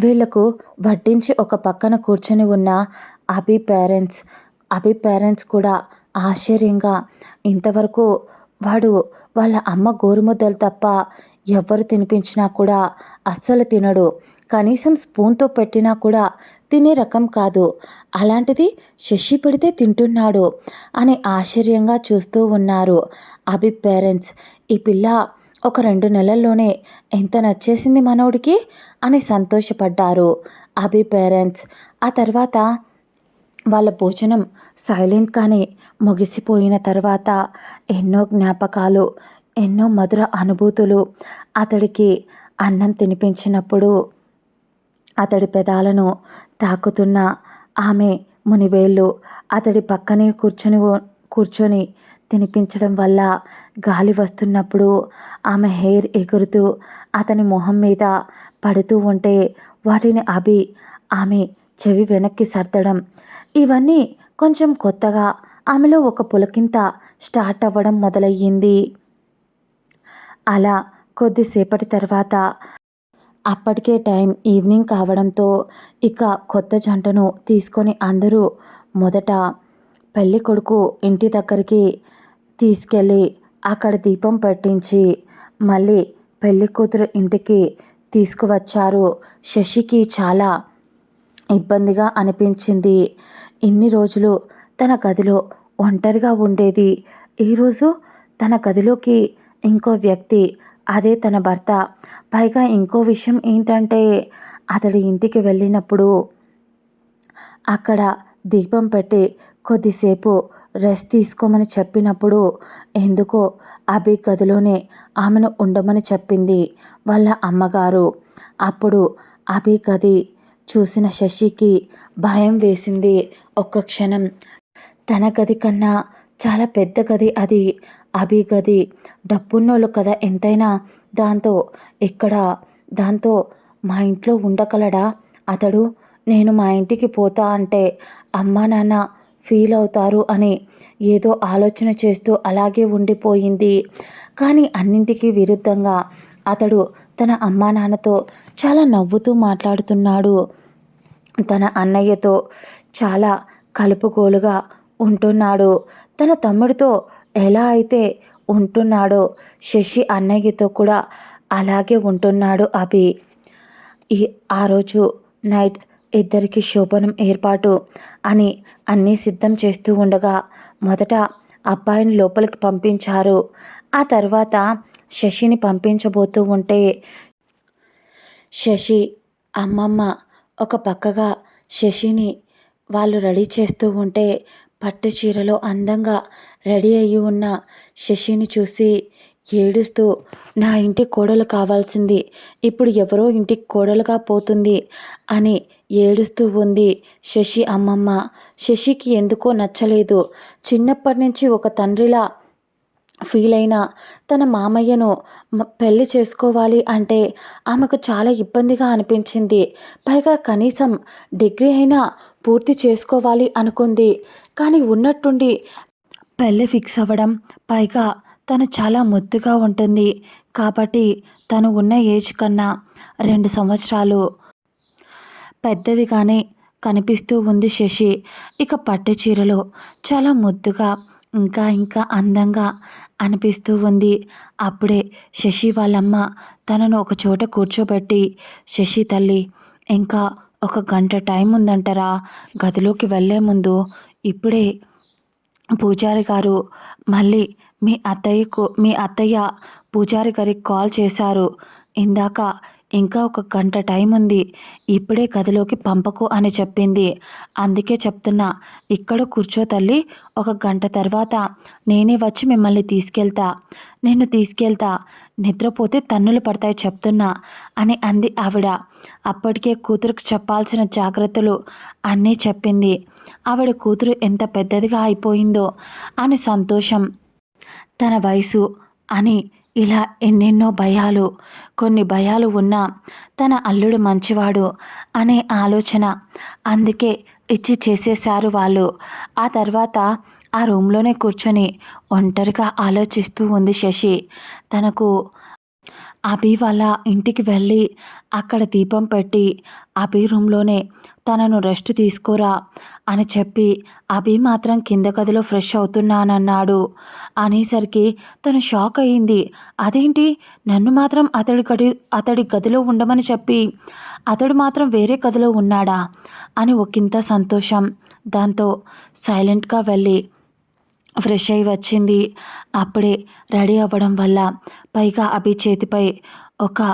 వీళ్లకు వడ్డించి ఒక పక్కన కూర్చొని ఉన్న అభి పేరెంట్స్ కూడా ఆశ్చర్యంగా, ఇంతవరకు వాడు వాళ్ళ అమ్మ గోరుముద్దలు తప్ప ఎవ్వరు తినిపించినా కూడా అస్సలు తినడు, కనీసం స్పూన్తో పెట్టినా కూడా తినే రకం కాదు, అలాంటిది శశి పెడితే తింటున్నాడు అని ఆశ్చర్యంగా చూస్తూ ఉన్నారు అభి పేరెంట్స్. ఈ పిల్ల ఒక 2 నెలల్లోనే ఎంత నచ్చేసింది మనోడికి అని సంతోషపడ్డారు అభి పేరెంట్స్. ఆ తర్వాత వాళ్ళ భోజనం సైలెంట్గానే ముగిసిపోయిన తర్వాత ఎన్నో జ్ఞాపకాలు, ఎన్నో మధుర అనుభూతులు అతడికి అన్నం తినిపించినప్పుడు అతడి పెదాలను తాకుతున్న ఆమె మునివేళ్ళు అతడి పక్కనే కూర్చొని తినిపించడం వల్ల గాలి వస్తున్నప్పుడు ఆమె హెయిర్ ఎగురుతూ అతని మొహం మీద పడుతూ ఉంటే వాటిని ఆమె చెవి వెనక్కి సర్దడం, ఇవన్నీ కొంచెం కొత్తగా ఆమెలో ఒక పులకింత స్టార్ట్ అవ్వడం మొదలయ్యింది. అలా కొద్దిసేపటి తర్వాత అప్పటికే టైం ఈవినింగ్ కావడంతో ఇక కొత్త జంటను తీసుకొని అందరూ మొదట పెళ్ళి కొడుకు ఇంటి దగ్గరికి తీసుకెళ్ళి అక్కడ దీపం పెట్టించి మళ్ళీ పెళ్ళి కూతురు ఇంటికి తీసుకువచ్చారు. శశికి చాలా ఇబ్బందిగా అనిపించింది. ఇన్ని రోజులు తన గదిలో ఒంటరిగా ఉండేది, ఈరోజు తన గదిలోకి ఇంకో వ్యక్తి, అదే తన భర్త. పైగా ఇంకో విషయం ఏంటంటే అతడి ఇంటికి వెళ్ళినప్పుడు అక్కడ దీపం పెట్టి కొద్దిసేపు రెస్ట్ తీసుకోమని చెప్పినప్పుడు ఎందుకో అభి గదిలోనే ఆమెను ఉండమని చెప్పింది వాళ్ళ అమ్మగారు. అప్పుడు అభి గది చూసిన శశికి భయం వేసింది. ఒక్క క్షణం తన గది కన్నా చాలా పెద్ద గది అది. అభి గది. డబ్బున్నోళ్ళు కదా ఎంతైనా. దాంతో ఇక్కడ దాంతో మా ఇంట్లో ఉండగలడా అతడు? నేను మా ఇంటికి పోతా అంటే అమ్మా నాన్న ఫీల్ అవుతారు అని ఏదో ఆలోచన చేస్తూ అలాగే ఉండిపోయింది. కానీ అన్నింటికీ విరుద్ధంగా అతడు తన అమ్మా నాన్నతో చాలా నవ్వుతూ మాట్లాడుతున్నాడు. తన అన్నయ్యతో చాలా కలుపుగోలుగా ఉంటున్నాడు. తన తమ్ముడితో ఎలా అయితే ఉంటున్నాడో శశి అన్నయ్యతో కూడా అలాగే ఉంటున్నాడు అభి. ఆ రోజు నైట్ ఇద్దరికి శోభనం ఏర్పాటు అని అన్నీ సిద్ధం చేస్తూ ఉండగా మొదట అబ్బాయిని లోపలికి పంపించారు. ఆ తర్వాత శశిని పంపించబోతూ ఉంటే శశి అమ్మమ్మ ఒక పక్కగా శశిని వాళ్ళు రెడీ చేస్తూ ఉంటే పట్టు చీరలో అందంగా రెడీ అయ్యి ఉన్న శశిని చూసి ఏడుస్తూ నా ఇంటి కోడలు కావాల్సింది ఇప్పుడు ఎవరో ఇంటికి కోడలుగా పోతుంది అని ఏడుస్తూ ఉంది శశి అమ్మమ్మ. శశికి ఎందుకో నచ్చలేదు. చిన్నప్పటి నుంచి ఒక తండ్రిలా ఫీల్ అయిన తన మామయ్యను పెళ్లి చేసుకోవాలి అంటే ఆమెకు చాలా ఇబ్బందిగా అనిపించింది. పైగా కనీసం డిగ్రీ అయినా పూర్తి చేసుకోవాలి అనుకుంది. కానీ ఉన్నట్టుండి పెళ్ళి ఫిక్స్ అవ్వడం, పైగా తను చాలా ముద్దుగా ఉంటుంది కాబట్టి తను ఉన్న ఏజ్ కన్నా 2 సంవత్సరాలు పెద్దదిగానే కనిపిస్తూ ఉంది శశి. ఇక పట్టు చీరలో చాలా ముద్దుగా ఇంకా ఇంకా అందంగా అనిపిస్తూ ఉంది. అప్పుడే శశి వాళ్ళమ్మ తనను ఒక చోట కూర్చోబెట్టి శశి తల్లి ఇంకా 1 గంట టైం ఉందంటారా, గదిలోకి వెళ్ళే ముందు ఇప్పుడే పూజారి గారు మళ్ళీ మీ అత్తయ్య పూజారి గారికి కాల్ చేశారు. ఇందాక ఇంకా 1 గంట టైం ఉంది, ఇప్పుడే గదిలోకి పంపకు అని చెప్పింది. అందుకే చెప్తున్నా, ఇక్కడ కూర్చో తల్లి, 1 గంట తర్వాత నేనే వచ్చి మిమ్మల్ని తీసుకెళ్తా, నిద్రపోతే తన్నులు పడతాయి చెప్తున్నా అని అంది ఆవిడ. అప్పటికే కూతురుకు చెప్పాల్సిన జాగ్రత్తలు అన్నీ చెప్పింది. ఆవిడ కూతురు ఎంత పెద్దదిగా అయిపోయిందో అని సంతోషం, తన వయసు అని ఇలా ఎన్నెన్నో భయాలు. కొన్ని భయాలు ఉన్నా తన అల్లుడు మంచివాడు అనే ఆలోచన. అందుకే ఇచ్చి చేసేశారు వాళ్ళు. ఆ తర్వాత ఆ రూమ్లోనే కూర్చొని ఒంటరిగా ఆలోచిస్తూ ఉంది శశి. తనకు అభి వాళ్ళ ఇంటికి వెళ్ళి అక్కడ దీపం పెట్టి అభి రూమ్లోనే తనను రెస్ట్ తీసుకోరా అని చెప్పి అభి మాత్రం కింద గదిలో ఫ్రెష్ అవుతున్నానన్నాడు అనేసరికి తను షాక్ అయ్యింది. అదేంటి, నన్ను మాత్రం అతడి గదిలో ఉండమని చెప్పి అతడు మాత్రం వేరే గదిలో ఉన్నాడా అని ఒకంత సంతోషం. దాంతో సైలెంట్గా వెళ్ళి ఫ్రెష్ అయి వచ్చింది. అప్పుడే రెడీ అవ్వడం వల్ల, పైగా అభి చేతిపై 1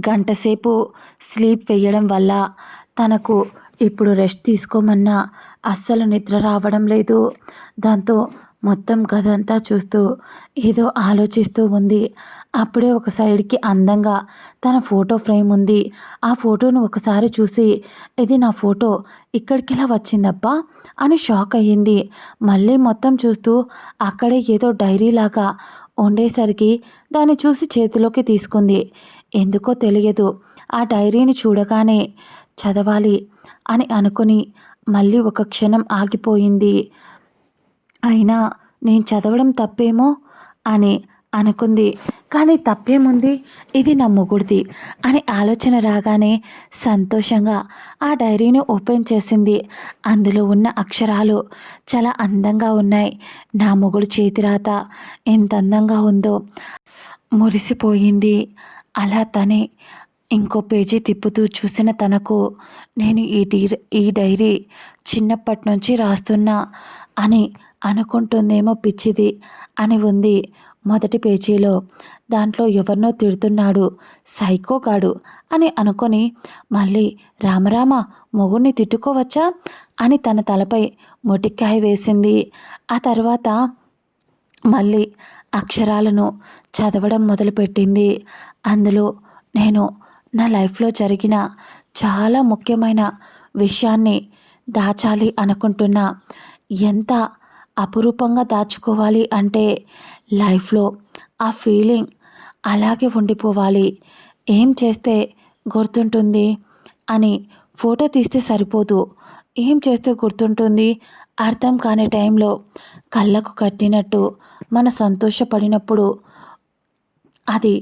గంట సేపు స్లీప్ వేయడం వల్ల తనకు ఇప్పుడు రెస్ట్ తీసుకోమన్నా అస్సలు నిద్ర రావడం లేదు. దాంతో మొత్తం గదంతా చూస్తూ ఏదో ఆలోచిస్తూ ఉంది. అప్పుడే ఒక సైడ్కి అందంగా తన ఫోటో ఫ్రేమ్ ఉంది. ఆ ఫోటోను ఒకసారి చూసి ఇది నా ఫోటో ఇక్కడికి ఎలా వచ్చిందబ్బా అని షాక్ అయ్యింది. మళ్ళీ మొత్తం చూస్తూ అక్కడే ఏదో డైరీలాగా ఉండేసరికి దాన్ని చూసి చేతిలోకి తీసుకుంది. ఎందుకో తెలియదు, ఆ డైరీని చూడగానే చదవాలి అని అనుకుని మళ్ళీ 1 క్షణం ఆగిపోయింది. అయినా నేను చదవడం తప్పేమో అని అనుకుంది. కానీ తప్పేముంది, ఇది నా మొగుడిది అని ఆలోచన రాగానే సంతోషంగా ఆ డైరీని ఓపెన్ చేసింది. అందులో ఉన్న అక్షరాలు చాలా అందంగా ఉన్నాయి. నా మొగుడు చేతిరాత ఎంత అందంగా ఉందో మురిసిపోయింది. అలా తనే ఇంకో పేజీ తిప్పుతూ చూసిన తనకు, నేను ఈ డైరీ చిన్నప్పటి నుంచి రాస్తున్నా అని అనుకుంటుందేమో పిచ్చిది అని ఉంది. మొదటి పేజీలో దాంట్లో ఎవరినో తిడుతున్నాడు, సైకోగాడు అని అనుకొని మళ్ళీ రామరామ మొగుడిని తిట్టుకోవచ్చా అని తన తలపై మొటిక్కాయ వేసింది. ఆ తర్వాత మళ్ళీ అక్షరాలను చదవడం మొదలుపెట్టింది. అందులో నేను నా లైఫ్‌లో జరిగిన చాలా ముఖ్యమైన విషయాన్ని దాచాలి అనుకుంటున్నా. ఎంత అపురూపంగా దాచుకోవాలి అంటే లైఫ్‌లో ఆ ఫీలింగ్ అలాగే ఉండిపోవాలి. ఏం చేస్తే గుర్తుంటుంది అని ఫోటో తీస్తే సరిపోదు. ఏం చేస్తే గుర్తుంటుంది? అర్థం కాని టైంలో కళ్ళకు కట్టినట్టు సంతోషపడినప్పుడు అది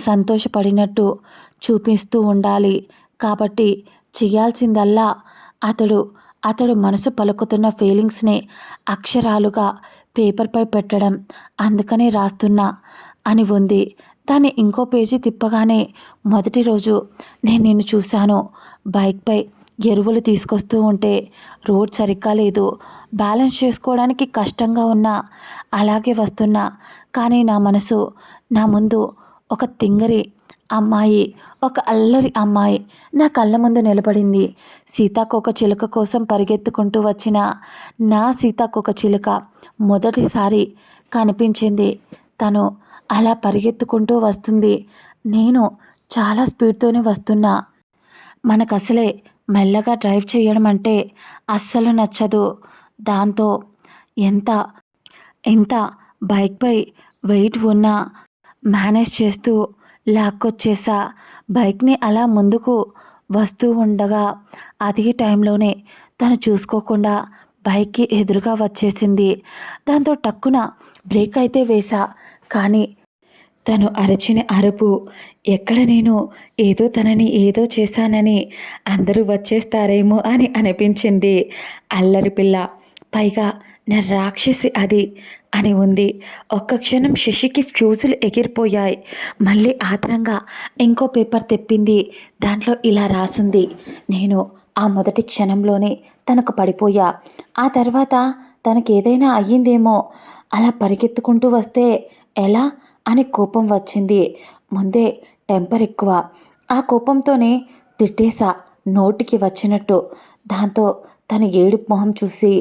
సంతోషపడినట్టు చూపిస్తూ ఉండాలి. కాబట్టి చేయాల్సిందల్లా అతడు అతడు మనసు పలుకుతున్న ఫీలింగ్స్‌ని అక్షరాలుగా పేపర్‌పై పెట్టడం. అందుకనే రాస్తున్నా అని ఉంది. దాన్ని ఇంకో పేజీ తిప్పగానే మొదటి రోజు నేను నిన్ను చూశాను. బైక్‌పై ఎరువులు తీసుకొస్తూ ఉంటే రోడ్ సరిగ్గా లేదు. బ్యాలెన్స్ చేసుకోవడానికి కష్టంగా ఉన్నా అలాగే వస్తున్నా. కానీ నా మనసు నా ముందు ఒక తింగరి అమ్మాయి, ఒక అల్లరి అమ్మాయి నా కళ్ళ ముందు నిలబడింది. సీతాకోకచిలుక కోసం పరిగెత్తుకుంటూ వచ్చిన నా సీతాకోకచిలుక మొదటిసారి కనిపించింది. తను అలా పరిగెత్తుకుంటూ వస్తుంది. నేను చాలా స్పీడ్‌తోనే వస్తున్నా. మనకసలే మెల్లగా డ్రైవ్ చేయడం అంటే అస్సలు నచ్చదు. దాంతో ఎంత ఎంత బైక్‌పై వెయిట్ ఉన్నా మేనేజ్ చేస్తూ లాక్కొచ్చేసా. బైక్‌ని అలా ముందుకు వస్తూ ఉండగా అదే టైంలోనే తను చూసుకోకుండా బైక్‌కి ఎదురుగా వచ్చేసింది. దాంతో టక్కున బ్రేక్ అయితే వేశా. కానీ తను అరిచిన అరుపు ఎక్కడ నేను తనని ఏదో చేశానని అందరూ వచ్చేస్తారేమో అని అనిపించింది. అల్లరి పిల్ల, పైగా నా రాక్షసి అది అని ఉంది. ఒక్క క్షణం శశికి ఫ్యూజులు ఎగిరిపోయాయి. మళ్ళీ ఆత్రంగా ఇంకో పేపర్ తెప్పింది. దాంట్లో ఇలా రాసింది. నేను ఆ మొదటి క్షణంలోనే తనకు పడిపోయా. ఆ తర్వాత తనకేదైనా అయ్యిందేమో, అలా పరిగెత్తుకుంటూ వస్తే ఎలా అని కోపం వచ్చింది. ముందే టెంపర్ ఎక్కువ. ఆ కోపంతోనే తిట్టేశా నోటికి వచ్చినట్టు. దాంతో తన ఏడుపు మొహం చూసి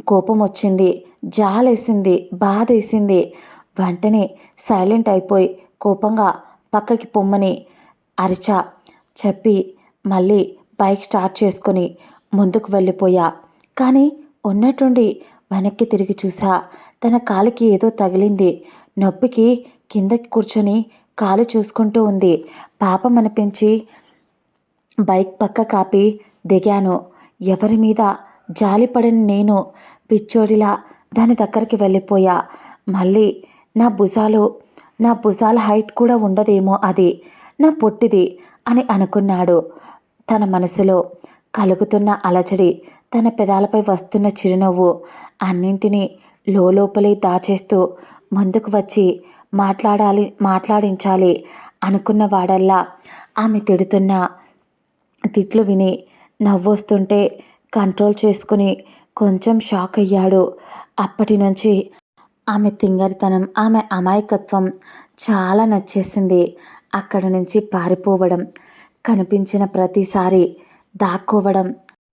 కోపం వచ్చింది, జాలేసింది, బాధేసింది. వెంటనే సైలెంట్ అయిపోయి కోపంగా పక్కకి పొమ్మని అరిచా. చెప్పి మళ్ళీ బైక్ స్టార్ట్ చేసుకొని ముందుకు వెళ్ళిపోయా. కానీ ఉన్నట్టుండి వెనక్కి తిరిగి చూసా. తన కాలికి ఏదో తగిలింది. నొప్పికి కిందకి కూర్చొని కాలు చూసుకుంటూ ఉంది. పాపం అనిపించి బైక్ పక్క కాపి దిగాను. ఎవరి మీద జాలిపడని నేను పిచ్చోడిలా దాని దగ్గరికి వెళ్ళిపోయా. మళ్ళీ నా భుజాల హైట్ కూడా ఉండదేమో అది. నా పొట్టిది అని అనుకున్నాడు. తన మనసులో కలుగుతున్న అలజడి, తన పెదాలపై వస్తున్న చిరునవ్వు అన్నింటినీ లోపలే దాచేస్తూ ముందుకు వచ్చి మాట్లాడించాలి అనుకున్న వాడల్లా ఆమె తిడుతున్న తిట్లు విని నవ్వొస్తుంటే కంట్రోల్ చేసుకుని కొంచెం షాక్ అయ్యాడు. అప్పటి నుంచి ఆమె తింగరితనం, ఆమె అమాయకత్వం చాలా నచ్చేసింది. అక్కడి నుంచి పారిపోవడం, కనిపించిన ప్రతిసారి దాక్కోవడం,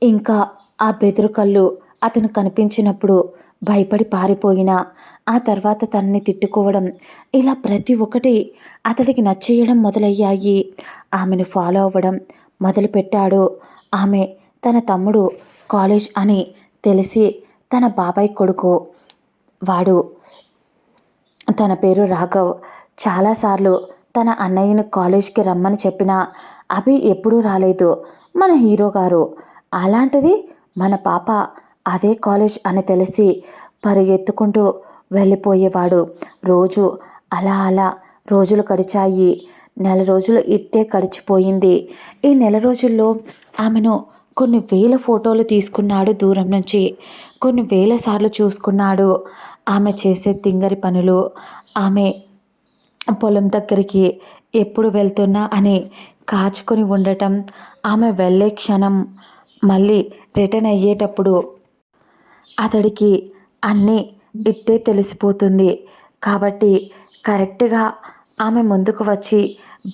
ఇంకా ఆ బెదురు కళ్ళు అతను కనిపించినప్పుడు భయపడి పారిపోయినా ఆ తర్వాత తనని తిట్టుకోవడం, ఇలా ప్రతి ఒక్కటి అతడికి నచ్చేయడం మొదలయ్యాయి. ఆమెను ఫాలో అవ్వడం మొదలుపెట్టాడు. ఆమె తన తమ్ముడు కాలేజ్ అని తెలిసి తన బాబాయ్ కొడుకు. వాడు తన పేరు రాఘవ్. చాలాసార్లు తన అన్నయ్యను కాలేజ్కి రమ్మని చెప్పినా అభి ఎప్పుడూ రాలేదు. మన హీరో గారు. అలాంటిది మన పాప అదే కాలేజ్ అని తెలిసి పరిగెత్తుకుంటూ వెళ్ళిపోయేవాడు. రోజు అలా అలా రోజులు గడిచాయి. నెల రోజులు ఇట్టే గడిచిపోయింది. ఈ నెల రోజుల్లో ఆమెను కొన్ని వేల ఫోటోలు తీసుకున్నాడు దూరం నుంచి. కొన్ని వేల సార్లు చూసుకున్నాడు. ఆమె చేసే తింగరి పనులు, ఆమె పొలం దగ్గరికి ఎప్పుడు వెళ్తున్నా అని కాచుకొని ఉండటం, ఆమె వెళ్ళే క్షణం మళ్ళీ రిటర్న్ అయ్యేటప్పుడు అతడికి అన్నీ ఇట్టే తెలిసిపోతుంది. కాబట్టి కరెక్ట్గా ఆమె ముందుకు వచ్చి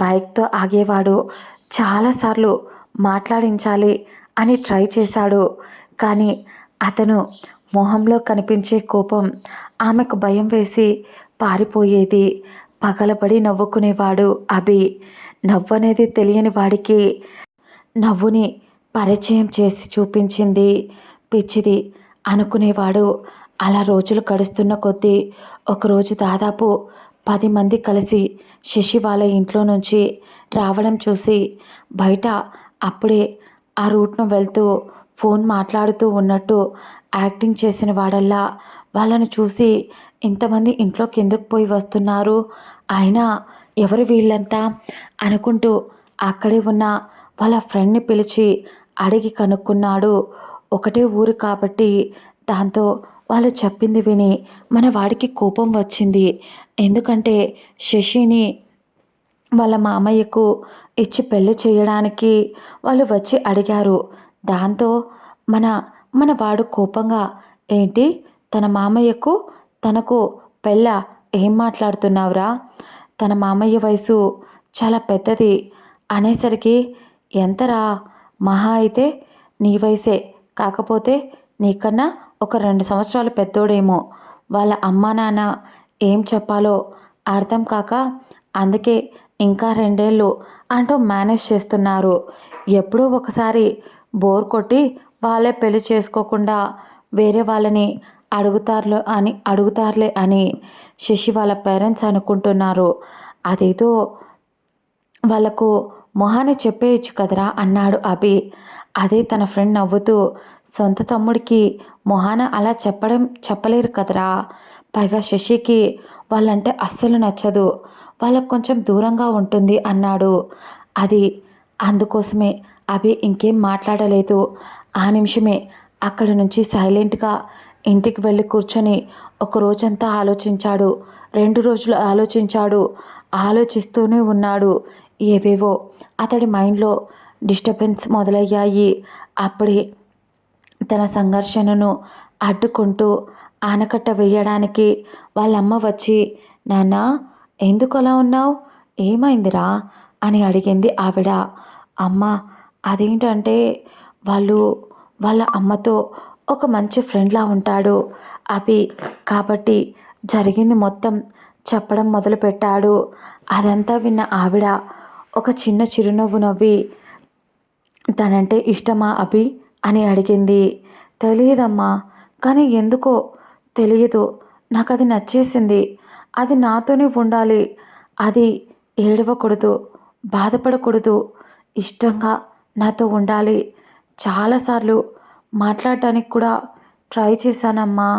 బైక్తో ఆగేవాడు. చాలాసార్లు మాట్లాడించాలి అని ట్రై చేశాడు. కానీ అతను మొహంలో కనిపించే కోపం ఆమెకు భయం వేసి పారిపోయేది. పగలబడి నవ్వుకునేవాడు అభి. నవ్వనేది తెలియని వాడికి నవ్వుని పరిచయం చేసి చూపించింది పిచ్చిది అనుకునేవాడు. అలా రోజులు గడుస్తున్న కొద్దీ ఒకరోజు దాదాపు 10 మంది కలిసి శశి వాళ్ళ ఇంట్లో నుంచి రావడం చూసి బయట అప్పుడే ఆ రూట్ను వెళ్తూ ఫోన్ మాట్లాడుతూ ఉన్నట్టు యాక్టింగ్ చేసిన వాడల్లా వాళ్ళను చూసి ఇంతమంది ఇంట్లోకి ఎందుకు పోయి వస్తున్నారు, అయినా ఎవరు వీళ్ళంతా అనుకుంటూ అక్కడే ఉన్న వాళ్ళ ఫ్రెండ్ని పిలిచి అడిగి కనుక్కున్నాడు. ఒకటే ఊరు కాబట్టి దాంతో వాళ్ళు చెప్పింది విని మన వాడికి కోపం వచ్చింది. ఎందుకంటే శశిని వాళ్ళ మామయ్యకు ఇచ్చి పెళ్లి చేయడానికి వాళ్ళు వచ్చి అడిగారు. దాంతో మన మన వాడు కోపంగా, ఏంటి తన మామయ్యకు తనకు పెళ్ళ, ఏం మాట్లాడుతున్నావురా, తన మామయ్య వయసు చాలా పెద్దది అనేసరికి, ఎంతరా, మహా అయితే నీ వయసే, కాకపోతే నీకన్నా ఒక 2 సంవత్సరాలు పెద్దోడేమో. వాళ్ళ అమ్మా నాన్న ఏం చెప్పాలో అర్థం కాక అందుకే ఇంకా 2 ఏళ్ళు అంటూ మేనేజ్ చేస్తున్నారు. ఎప్పుడో ఒకసారి బోర్ కొట్టి వాళ్ళే పెళ్లి చేసుకోకుండా వేరే వాళ్ళని అడుగుతారులే అని శశి వాళ్ళ పేరెంట్స్ అనుకుంటున్నారు. అదేదో వాళ్ళకు మొహాన్ని చెప్పేయచ్చు కదరా అన్నాడు అభి. అదే తన ఫ్రెండ్ నవ్వుతూ, సొంత తమ్ముడికి మొహాన అలా చెప్పలేరు కదరా, పైగా శశికి వాళ్ళంటే అస్సలు నచ్చదు, వాళ్ళకు కొంచెం దూరంగా ఉంటుంది అన్నాడు. అది అందుకోసమే అభి ఇంకేం మాట్లాడలేదు. ఆ నిమిషమే అక్కడి నుంచి సైలెంట్గా ఇంటికి వెళ్ళి కూర్చొని ఒక రోజంతా ఆలోచించాడు. 2 రోజులు ఆలోచించాడు. ఆలోచిస్తూనే ఉన్నాడు. ఏవేవో అతడి మైండ్లో డిస్టర్బెన్స్ మొదలయ్యాయి. అప్పుడే తన సంఘర్షణను అడ్డుకుంటూ ఆనకట్ట వేయడానికి వాళ్ళమ్మ వచ్చి, నాన్న ఎందుకు అలా ఉన్నావు, ఏమైందిరా అని అడిగింది ఆవిడ. అమ్మ, అదేంటంటే వాళ్ళ అమ్మతో ఒక మంచి ఫ్రెండ్లా ఉంటాడు అభి, కాబట్టి జరిగింది మొత్తం చెప్పడం మొదలుపెట్టాడు. అదంతా విన్న ఆవిడ ఒక చిన్న చిరునవ్వు నవ్వి, తనంటే ఇష్టమా అభి అని అడిగింది. తెలియదమ్మా, కానీ ఎందుకో తెలియదు, నాకు అది నచ్చేసింది, అది నాతోనే ఉండాలి, అది ఏడవకూడదు, బాధపడకూడదు, ఇష్టంగా నాతో ఉండాలి. చాలాసార్లు మాట్లాడటానికి కూడా ట్రై చేశానమ్మా,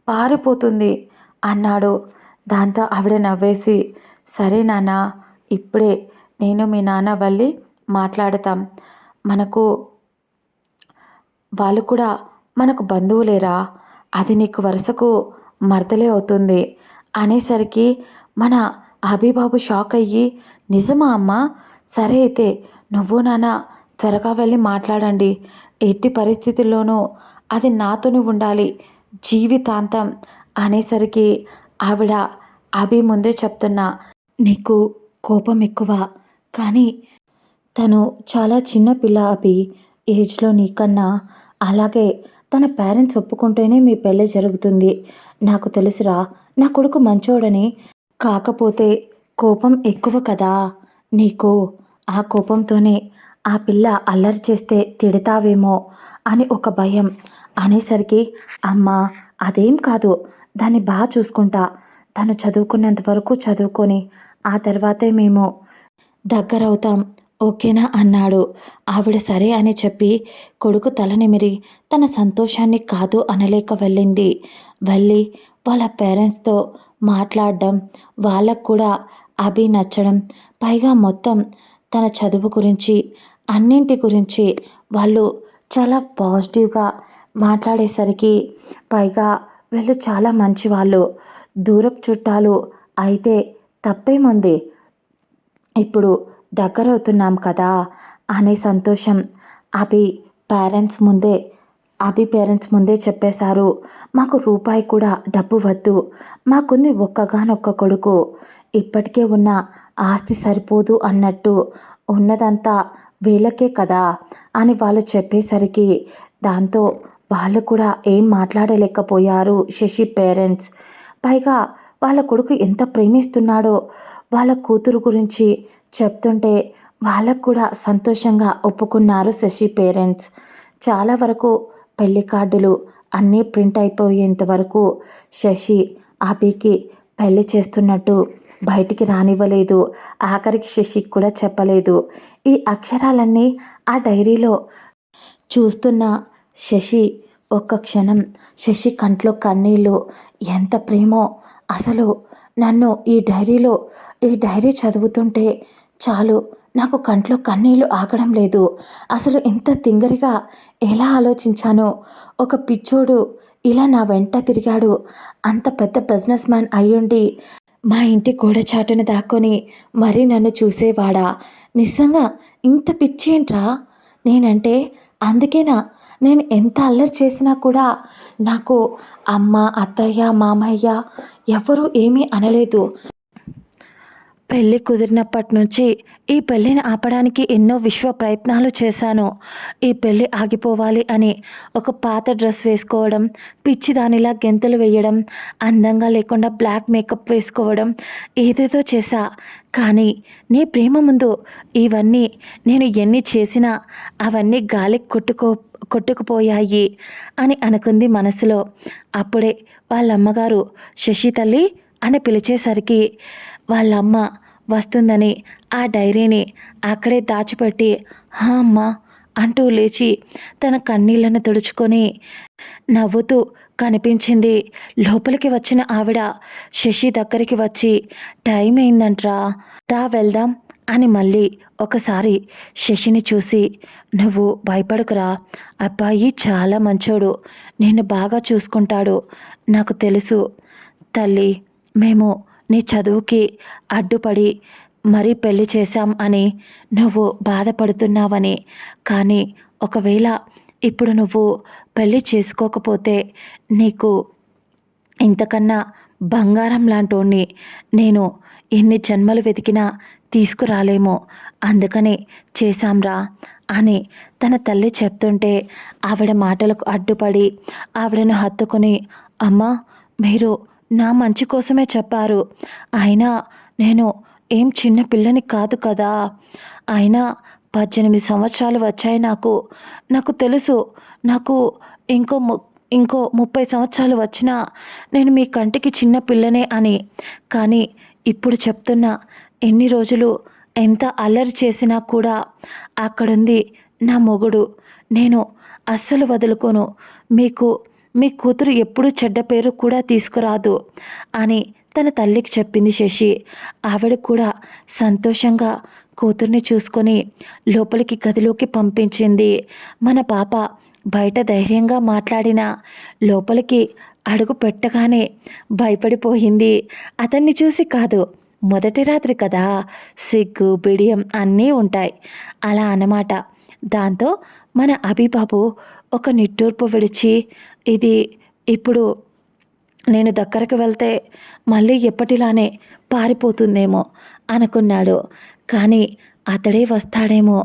పారిపోతుంది అన్నాడు. దాంతో ఆవిడ నవ్వేసి, సరే నాన్న, ఇప్పుడే నేను మీ నాన్న వెళ్ళి మాట్లాడతాం, మనకు వాళ్ళు కూడా మనకు బంధువులేరా, అది నీకు వరుసకు మరదలే అవుతుంది అనేసరికి మన అభిబాబు షాక్ అయ్యి, నిజమా అమ్మా, సరే అయితే నువ్వు నాన్న త్వరగా వెళ్ళి మాట్లాడండి, ఎట్టి పరిస్థితుల్లోనూ అది నాతోనే ఉండాలి జీవితాంతం అనేసరికి ఆవిడ, అభి ముందే చెప్తున్నా, నీకు కోపం ఎక్కువ, కానీ తను చాలా చిన్న పిల్ల అభి, ఏజ్లో నీకన్నా. అలాగే తన పేరెంట్స్ ఒప్పుకుంటేనే మీ పెళ్ళి జరుగుతుంది. నాకు తెలుసురా, నా కొడుకు మంచోడని, కాకపోతే కోపం ఎక్కువ కదా నీకు, ఆ కోపంతోనే ఆ పిల్ల అల్లరి చేస్తే తిడతావేమో అని ఒక భయం అనేసరికి, అమ్మా అదేం కాదు, దాన్ని బాగా చూసుకుంటా, తను చదువుకున్నంత వరకు చదువుకొని ఆ తర్వాతే మేము దగ్గరవుతాం, ఓకేనా అన్నాడు. ఆవిడ సరే అని చెప్పి కొడుకు తల నిమిరి తన సంతోషాన్ని కాదు అనలేక వెళ్ళి వాళ్ళ పేరెంట్స్తో మాట్లాడడం, వాళ్ళకు కూడా అభి నచ్చడం, పైగా మొత్తం తన చదువు గురించి అన్నింటి గురించి వాళ్ళు చాలా పాజిటివ్గా మాట్లాడేసరికి, పైగా వీళ్ళు చాలా మంచివాళ్ళు, దూరపు చుట్టాలు అయితే తప్పేముంది, ఇప్పుడు దగ్గరవుతున్నాం కదా అనే సంతోషం అభి పేరెంట్స్ ముందే చెప్పేశారు. మాకు రూపాయి కూడా డబ్బు వద్దు, మాకుంది ఒక్కగానొక్క కొడుకు, ఇప్పటికే ఉన్న ఆస్తి సరిపోదు అన్నట్టు ఉన్నదంతా వీళ్ళకే కదా అని వాళ్ళు చెప్పేసరికి దాంతో వాళ్ళు కూడా ఏం మాట్లాడలేకపోయారు శశి పేరెంట్స్. పైగా వాళ్ళ కొడుకు ఎంత ప్రేమిస్తున్నాడో వాళ్ళ కూతురు గురించి చెప్తుంటే వాళ్ళకు కూడా సంతోషంగా ఒప్పుకున్నారు శశి పేరెంట్స్. చాలా వరకు పెళ్లి కార్డులు అన్నీ ప్రింట్ అయిపోయేంత వరకు శశి అభికి పెళ్లి చేస్తున్నట్టు బయటికి రానివ్వలేదు. ఆఖరికి శశికి కూడా చెప్పలేదు. ఈ అక్షరాలన్నీ ఆ డైరీలో చూస్తున్న శశి ఒక్క క్షణం శశి కంట్లో కన్నీళ్ళు. ఎంత ప్రేమో అసలు! నన్ను ఈ డైరీ చదువుతుంటే చాలు నాకు కంట్లో కన్నీళ్ళు ఆగడం లేదు. అసలు ఇంత తింగరిగా ఎలా ఆలోచించానో! ఒక పిచ్చోడు ఇలా నా వెంట తిరిగాడు. అంత పెద్ద బిజినెస్ మ్యాన్ అయ్యుండి మా ఇంటి గోడ చాటున దాక్కొని మరీ నన్ను చూసేవాడా? నిజంగా ఇంత పిచ్చేంట్రా నేనంటే? అందుకేనా నేను ఎంత అల్లరి చేసినా కూడా నాకు అమ్మ, అత్తయ్య, మామయ్య ఎవరూ ఏమీ అనలేదు. పెళ్ళి కుదిరినప్పటి నుంచి ఈ పెళ్ళిని ఆపడానికి ఎన్నో విశ్వ ప్రయత్నాలు చేశాను. ఈ పెళ్ళి ఆగిపోవాలి అని ఒక పాత డ్రెస్ వేసుకోవడం, పిచ్చిదానిలా గెంతులు వేయడం, అందంగా లేకుండా బ్లాక్ మేకప్ వేసుకోవడం, ఏదేదో చేశా. కానీ నీ ప్రేమ ముందు ఇవన్నీ నేను ఎన్ని చేసినా అవన్నీ గాలికి కొట్టుకుపోయాయి అని అనుకుంది మనసులో. అప్పుడే వాళ్ళమ్మగారు శశి తల్లి అని పిలిచేసరికి వాళ్ళమ్మ వస్తుందని ఆ డైరీని అక్కడే దాచిపెట్టి హా అమ్మా అంటూ లేచి తన కన్నీళ్లను తుడుచుకొని నవ్వుతూ కనిపించింది. లోపలికి వచ్చిన ఆవిడ శశి దగ్గరికి వచ్చి టైం అయిందంట్రా, దా వెళ్దాం అని మళ్ళీ ఒకసారి శశిని చూసి నువ్వు భయపడకురా, అబ్బాయి చాలా మంచోడు, నిన్ను బాగా చూసుకుంటాడు, నాకు తెలుసు తల్లి. మేము నీ చదువుకి అడ్డుపడి మరీ పెళ్లి చేశాం అని నువ్వు బాధపడుతున్నావని. కానీ ఒకవేళ ఇప్పుడు నువ్వు పెళ్లి చేసుకోకపోతే నీకు ఇంతకన్నా బంగారం లాంటోణ్ణి నేను ఎన్ని జన్మలు వెతికినా తీసుకురాలేమో, అందుకని చేశాంరా అని తన తల్లి చెప్తుంటే ఆవిడ మాటలకు అడ్డుపడి ఆవిడను హత్తుకుని అమ్మా మీరు నా మంచి కోసమే చెప్పారు. అయినా నేను ఏం చిన్న పిల్లని కాదు కదా. అయినా 18 సంవత్సరాలు వచ్చాయి నాకు. నాకు తెలుసు నాకు ఇంకో 30 సంవత్సరాలు వచ్చినా నేను మీ కంటికి చిన్న పిల్లనే అని. కానీ ఇప్పుడు చెప్తున్నా, ఎన్ని రోజులు ఎంత అల్లరి చేసినా కూడా అక్కడుంది నా మొగుడు. నేను అస్సలు వదులుకోను. మీకు మీ కూతురు ఎప్పుడూ చెడ్డ పేరు కూడా తీసుకురాదు అని తన తల్లికి చెప్పింది శశి. ఆవిడ కూడా సంతోషంగా కూతుర్ని చూసుకొని లోపలికి గదిలోకి పంపించింది. మన పాప బయట ధైర్యంగా మాట్లాడినా లోపలికి అడుగు పెట్టగానే భయపడిపోయింది. అతన్ని చూసి కాదు, మొదటి రాత్రి కదా, సిగ్గు బిడియం అన్నీ ఉంటాయి అలా అన్నమాట. దాంతో మన అభిబాబు ఒక నిట్టూర్పు విడిచి ఇది ఇప్పుడు నేను దగ్గరకు వెళ్తే మళ్ళీ ఎప్పటిలానే పారిపోతుందేమో అనుకున్నాడు. కానీ అతడే వస్తాడేమో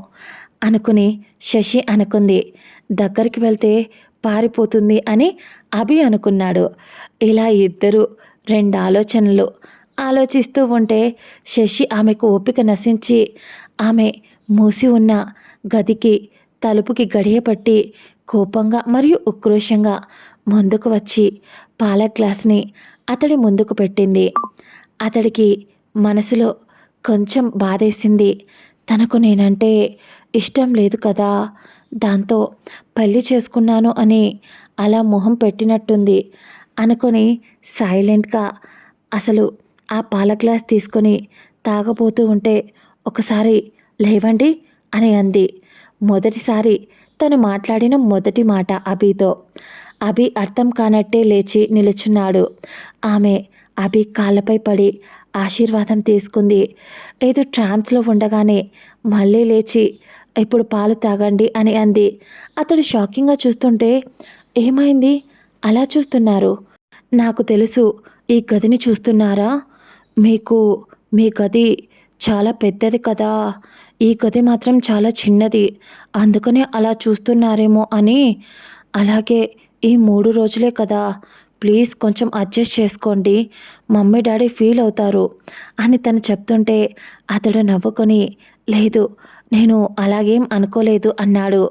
అనుకుని శశి అనుకుంది. దగ్గరికి వెళ్తే పారిపోతుంది అని అభి అనుకున్నాడు. ఇలా ఇద్దరు రెండు ఆలోచనలు ఆలోచిస్తూ ఉంటే శశి ఆమెకు ఓపిక నశించి ఆమె మూసి ఉన్న గదికి తలుపుకి గడియ పట్టి కోపంగా మరియు ఉక్రోషంగా ముందుకు వచ్చి పాల గ్లాస్ని అతడి ముందుకు పెట్టింది. అతడికి మనసులో కొంచెం బాధేసింది. తనకు నేనంటే ఇష్టం లేదు కదా, దాంతో పెళ్లి చేసుకున్నాను అని అలా మొహం పెట్టినట్టుంది అనుకొని సైలెంట్గా అసలు ఆ పాల గ్లాస్ తీసుకొని తాగబోతూ ఉంటే ఒకసారి లేవండి అని అంది. మొదటిసారి తను మాట్లాడిన మొదటి మాట అభితో. అభి అర్థం కానట్టే లేచి నిలుచున్నాడు. ఆమె అభి కాళ్ళపై పడి ఆశీర్వాదం తీసుకుంది. ఏదో ట్రాన్స్లో ఉండగానే మళ్ళీ లేచి ఇప్పుడు పాలు తాగండి అని అంది. అతడు షాకింగ్గా చూస్తుంటే ఏమైంది అలా చూస్తున్నారు? నాకు తెలుసు ఈ గదిని చూస్తున్నారా? మీకు మీ గది చాలా పెద్దది కదా, ఈ గది మాత్రం చాలా చిన్నది. అందుకనే అలా చూస్తున్నారేమో అని. అలాగే ఈ 3 రోజులే కదా! ప్లీజ్ కొంచెం అడ్జస్ట్ చేసుకోండి. మమ్మీ, డ్యాడీ ఫీల్ అవుతారు అని తను చెప్తుంటే అతడు నవ్వుకొని, లేదు నేను అలాగేం అనుకోలేదు అన్నాడు.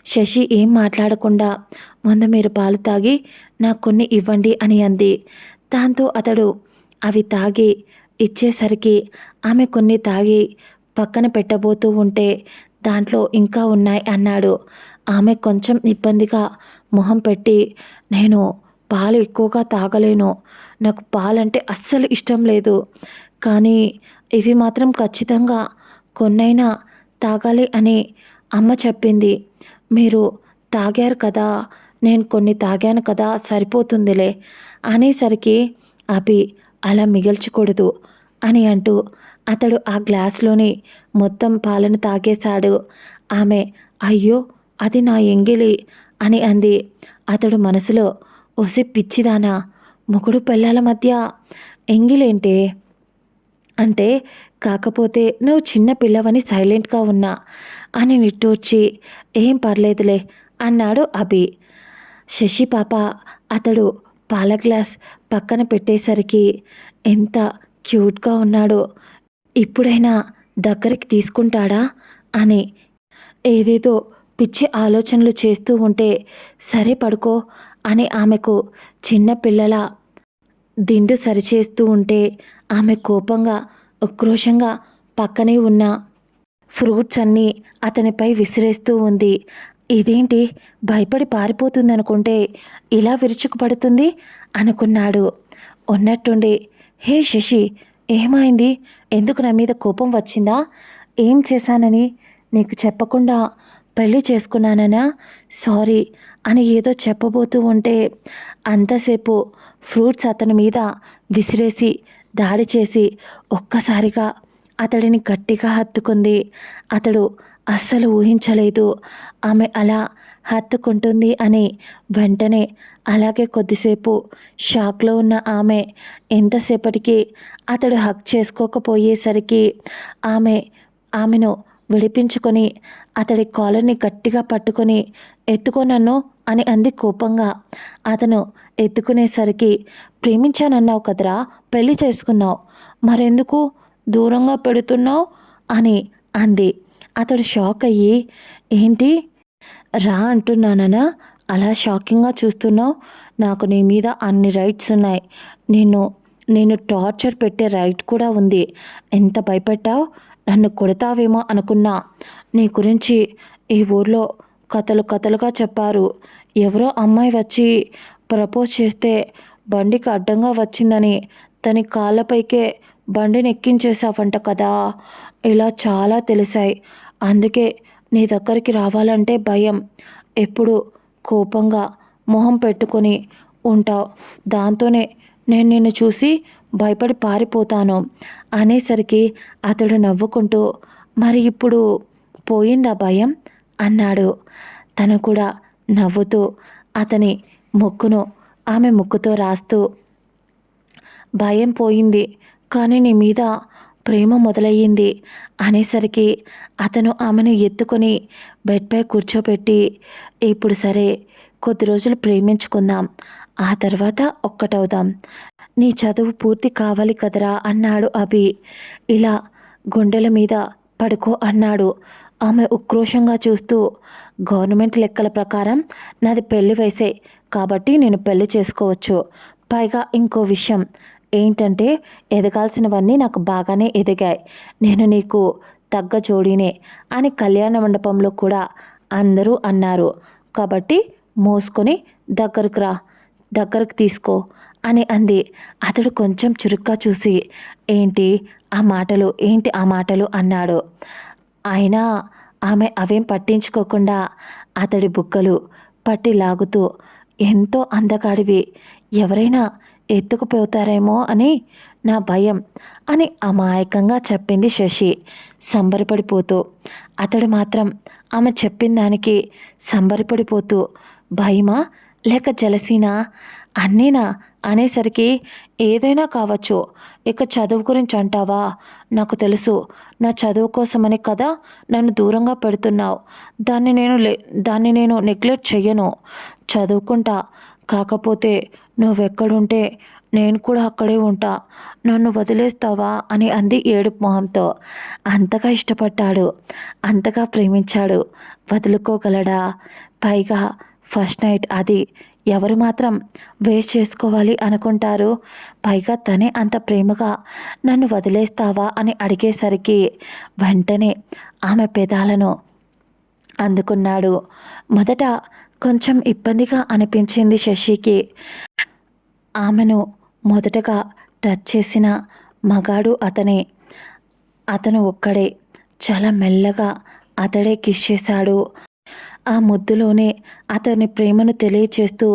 శశి ఏం మాట్లాడకుండా ముందు మీరు పాలు తాగి నాకు కొన్ని ఇవ్వండి అని అంది. దాంతో అతడు అవి తాగి ఇచ్చేసరికి ఆమె కొన్ని తాగి పక్కన పెట్టబోతూ ఉంటే దాంట్లో ఇంకా ఉన్నాయి అన్నాడు. ఆమె కొంచెం ఇబ్బందిగా మొహం పెట్టి, నేను పాలు ఎక్కువగా తాగలేను. నాకు పాలంటే అస్సలు ఇష్టం లేదు. కానీ ఇవి మాత్రం ఖచ్చితంగా కొన్నైనా తాగాలి అని అమ్మ చెప్పింది. మీరు తాగారు కదా! నేను కొన్ని తాగాను కదా! సరిపోతుందిలే అనేసరికి అభి అలా మిగల్చకూడదు అని అంటూ అతడు ఆ గ్లాస్‌లోని మొత్తం పాలను తాగేశాడు. ఆమె అయ్యో! అది నా ఎంగిలి అని అంది. అతడు మనసులో ఒసే పిచ్చిదానా! మొగుడు పెళ్ళాల మధ్య ఎంగిలేంటే? అంటే కాకపోతే నువ్వు చిన్న పిల్లవని సైలెంట్‌గా ఉన్నా అని నిట్టూర్చి ఏం పర్లేదులే అన్నాడు అభి. శశి పాప అతడు పాల గ్లాస్ పక్కన పెట్టేసరికి ఎంత క్యూట్‌గా ఉన్నాడో. ఇప్పుడైనా దగ్గరికి తీసుకుంటాడా అని ఏదేదో పిచ్చి ఆలోచనలు చేస్తూ ఉంటే, సరే పడుకో అని ఆమెకు చిన్న పిల్లల దిండు సరిచేస్తూ ఉంటే ఆమె కోపంగా, ఉక్రోషంగా పక్కనే ఉన్న ఫ్రూట్స్ అన్నీ అతనిపై విసిరేస్తూ ఉంది. ఇదేంటి భయపడి పారిపోతుందనుకుంటే ఇలా విరుచుకుపడుతుంది అనుకున్నాడు. ఉన్నట్టుండి, హే శశి, ఏమైంది? ఎందుకు నా మీద కోపం వచ్చిందా? ఏం చేశానని నీకు చెప్పకుండా పెళ్లి చేసుకున్నాననా? సారీ అని ఏదో చెప్పబోతూ ఉంటే అంతసేపు ఫ్రూట్స్ అతని మీద విసిరేసి దాడి చేసి ఒక్కసారిగా అతడిని గట్టిగా హత్తుకుంది. అతడు అస్సలు ఊహించలేదు ఆమె అలా హత్తుకుంటుంది అని. వెంటనే అలాగే కొద్దిసేపు షాక్లో ఉన్న ఆమె ఎంతసేపటికి అతడు హగ్ చేసుకోకపోయేసరికి ఆమెను విడిపించుకొని అతడి కాలర్ని గట్టిగా పట్టుకొని ఎత్తుకో నన్ను అని అంది కోపంగా. అతను ఎత్తుకునేసరికి ప్రేమించానన్నావు కదరా, పెళ్లి చేసుకున్నావు, మరెందుకు దూరంగా పెడుతున్నావు అని అంది. అతడు షాక్ అయ్యి, ఏంటి రా అంటున్నాననా అలా షాకింగ్గా చూస్తున్నావు? నాకు నీ మీద అన్ని రైట్స్ ఉన్నాయి. నేను నేను టార్చర్ పెట్టే రైట్ కూడా ఉంది. ఎంత భయపెట్టావు? నన్ను కొడతావేమో అనుకున్నా. నీ గురించి ఈ ఊర్లో కథలు కథలుగా చెప్పారు. ఎవరో అమ్మాయి వచ్చి ప్రపోజ్ చేస్తే బండికి అడ్డంగా వచ్చిందని తని కాళ్ళపైకే బండిని ఎక్కించేసావంట కదా! ఇలా చాలా తెలిసాయి. అందుకే నీ దగ్గరికి రావాలంటే భయం. ఎప్పుడు కోపంగా మొహం పెట్టుకొని ఉంటావు. దాంతోనే నేను నిన్ను చూసి భయపడి పారిపోతాను అనేసరికి అతడు నవ్వుకుంటూ, మరి ఇప్పుడు పోయిందా భయం అన్నాడు. తను కూడా నవ్వుతూ అతని ముక్కును ఆమె ముక్కుతో రాస్తూ, భయం పోయింది కానీ నీ మీద ప్రేమ మొదలయ్యింది అనేసరికి అతను ఆమెను ఎత్తుకొని బెడ్పై కూర్చోబెట్టి, ఇప్పుడు సరే కొద్ది రోజులు ప్రేమించుకుందాం, ఆ తర్వాత ఒక్కటవుదాం, నీ చదువు పూర్తి కావాలి కదరా అన్నాడు అభి. ఇలా గుండెల మీద పడుకో అన్నాడు. ఆమె ఉక్రోషంగా చూస్తూ, గవర్నమెంట్ లెక్కల ప్రకారం నాది పెళ్లి వయసే కాబట్టి నేను పెళ్లి చేసుకోవచ్చు. పైగా ఇంకో విషయం ఏంటంటే ఎదగాల్సినవన్నీ నాకు బాగానే ఎదిగాయి. నేను నీకు తగ్గ జోడీనే అని కళ్యాణ మండపంలో కూడా అందరూ అన్నారు. కాబట్టి మోసుకొని దగ్గరకు రా, దగ్గరకు తీసుకో అని అంది. అతడు కొంచెం చురుగ్గా చూసి, ఏంటి ఆ మాటలు అన్నాడు. అయినా ఆమె అవేం పట్టించుకోకుండా అతడి బుగ్గలు పట్టి లాగుతూ, ఎంతో అందగాడివి, ఎవరైనా ఎత్తుకుపోతారేమో అని నా భయం అని అమాయకంగా చెప్పింది శశి సంబరపడిపోతూ. అతడు మాత్రం ఆమె చెప్పిన దానికి సంబరపడిపోతూ, భయమా లేక జలసీనా అన్నీనా అనేసరికి ఏదైనా కావచ్చు, ఇక చదువు గురించి అంటావా? నాకు తెలుసు. నా చదువు కోసమని కదా నన్ను దూరంగా పెడుతున్నావు. దాన్ని నేను నెగ్లెక్ట్ చెయ్యను. చదువుకుంటా. కాకపోతే నువ్వెక్కడుంటే నేను కూడా అక్కడే ఉంటా. నన్ను వదిలేస్తావా అని అంది ఏడుపు మొహంతో. అంతగా ఇష్టపడ్డాడు. అంతగా ప్రేమించాడు. వదులుకోగలడా? పైగా ఫస్ట్ నైట్ అది. ఎవరు మాత్రం వేస్ట్ చేసుకోవాలి అనుకుంటారు? పైగా తనే అంత ప్రేమగా నన్ను వదిలేస్తావా అని అడిగేసరికి వెంటనే ఆమె పెదాలను అందుకున్నాడు. మొదట కొంచెం ఇబ్బందిగా అనిపించింది శశికి. ఆమెను మొదటగా టచ్ చేసిన మగాడు అతనే. అతను ఒక్కడే. చాలా మెల్లగా అతడే కిస్ చేశాడు. ఆ ముద్దులోనే అతని ప్రేమను తెలియచేస్తూ,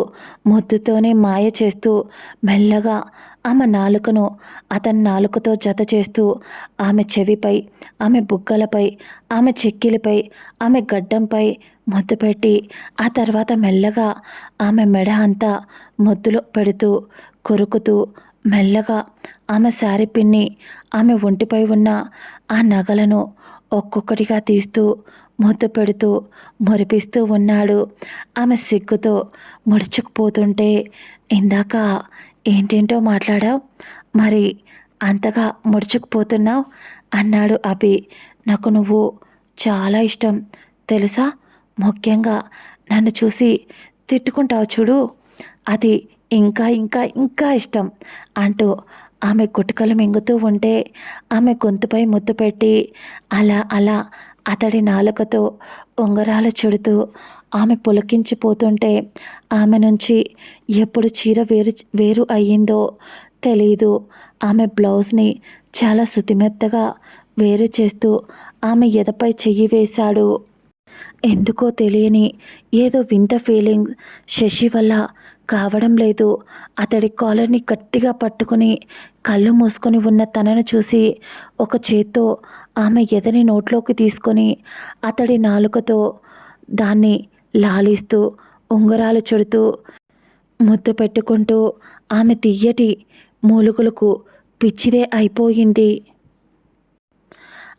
ముద్దుతోనే మాయ చేస్తూ, మెల్లగా ఆమె నాలుకను అతని నాలుకతో జత చేస్తూ, ఆమె చెవిపై, ఆమె బుగ్గలపై, ఆమె చెక్కిలిపై, ఆమె గడ్డంపై ముద్దు పెట్టి, ఆ తర్వాత మెల్లగా ఆమె మెడ అంతా ముద్దులు పెడుతూ, కొరుకుతూ, మెల్లగా ఆమె శారీ పిన్ని, ఆమె ఒంటిపై ఉన్న ఆ నగలను ఒక్కొక్కటిగా తీస్తూ, ముద్దు పెడుతూ, మురిపిస్తూ ఉన్నాడు. ఆమె సిగ్గుతో ముడుచుకుపోతుంటే, ఇందాక ఏంటేంటో మాట్లాడావు, మరి అంతగా ముడుచుకుపోతున్నావు అన్నాడు అభి. నాకు నువ్వు చాలా ఇష్టం తెలుసా? ముఖ్యంగా నన్ను చూసి తిట్టుకుంటావు చూడు, అది ఇంకా ఇంకా ఇంకా ఇష్టం అంటూ ఆమె గుటకలు మింగుతూ ఉంటే, ఆమె గొంతుపై ముద్దు పెట్టి అలా అలా అతడి నాలుకతో ఉంగరాలు చుడుతూ ఆమె పులకించిపోతుంటే, ఆమె నుంచి ఎప్పుడు చీర వేరు అయ్యిందో తెలీదు. ఆమె బ్లౌజ్ని చాలా శుతిమెత్తగా వేరు చేస్తూ ఆమె ఎదపై చెయ్యి వేశాడు. ఎందుకో తెలియని ఏదో వింత ఫీలింగ్ శశి వల్ల కావడం లేదు. అతడి కాలర్ని గట్టిగా పట్టుకుని కళ్ళు మూసుకొని ఉన్న తనను చూసి ఒక చేత్తో ఆమె ఎదని నోట్లోకి తీసుకొని అతడి నాలుకతో దాన్ని లాలిస్తూ ఉంగరాలు చుడుతూ ముద్దు పెట్టుకుంటూ ఆమె తియ్యటి మూలుగులకు పిచ్చిదే అయిపోయింది.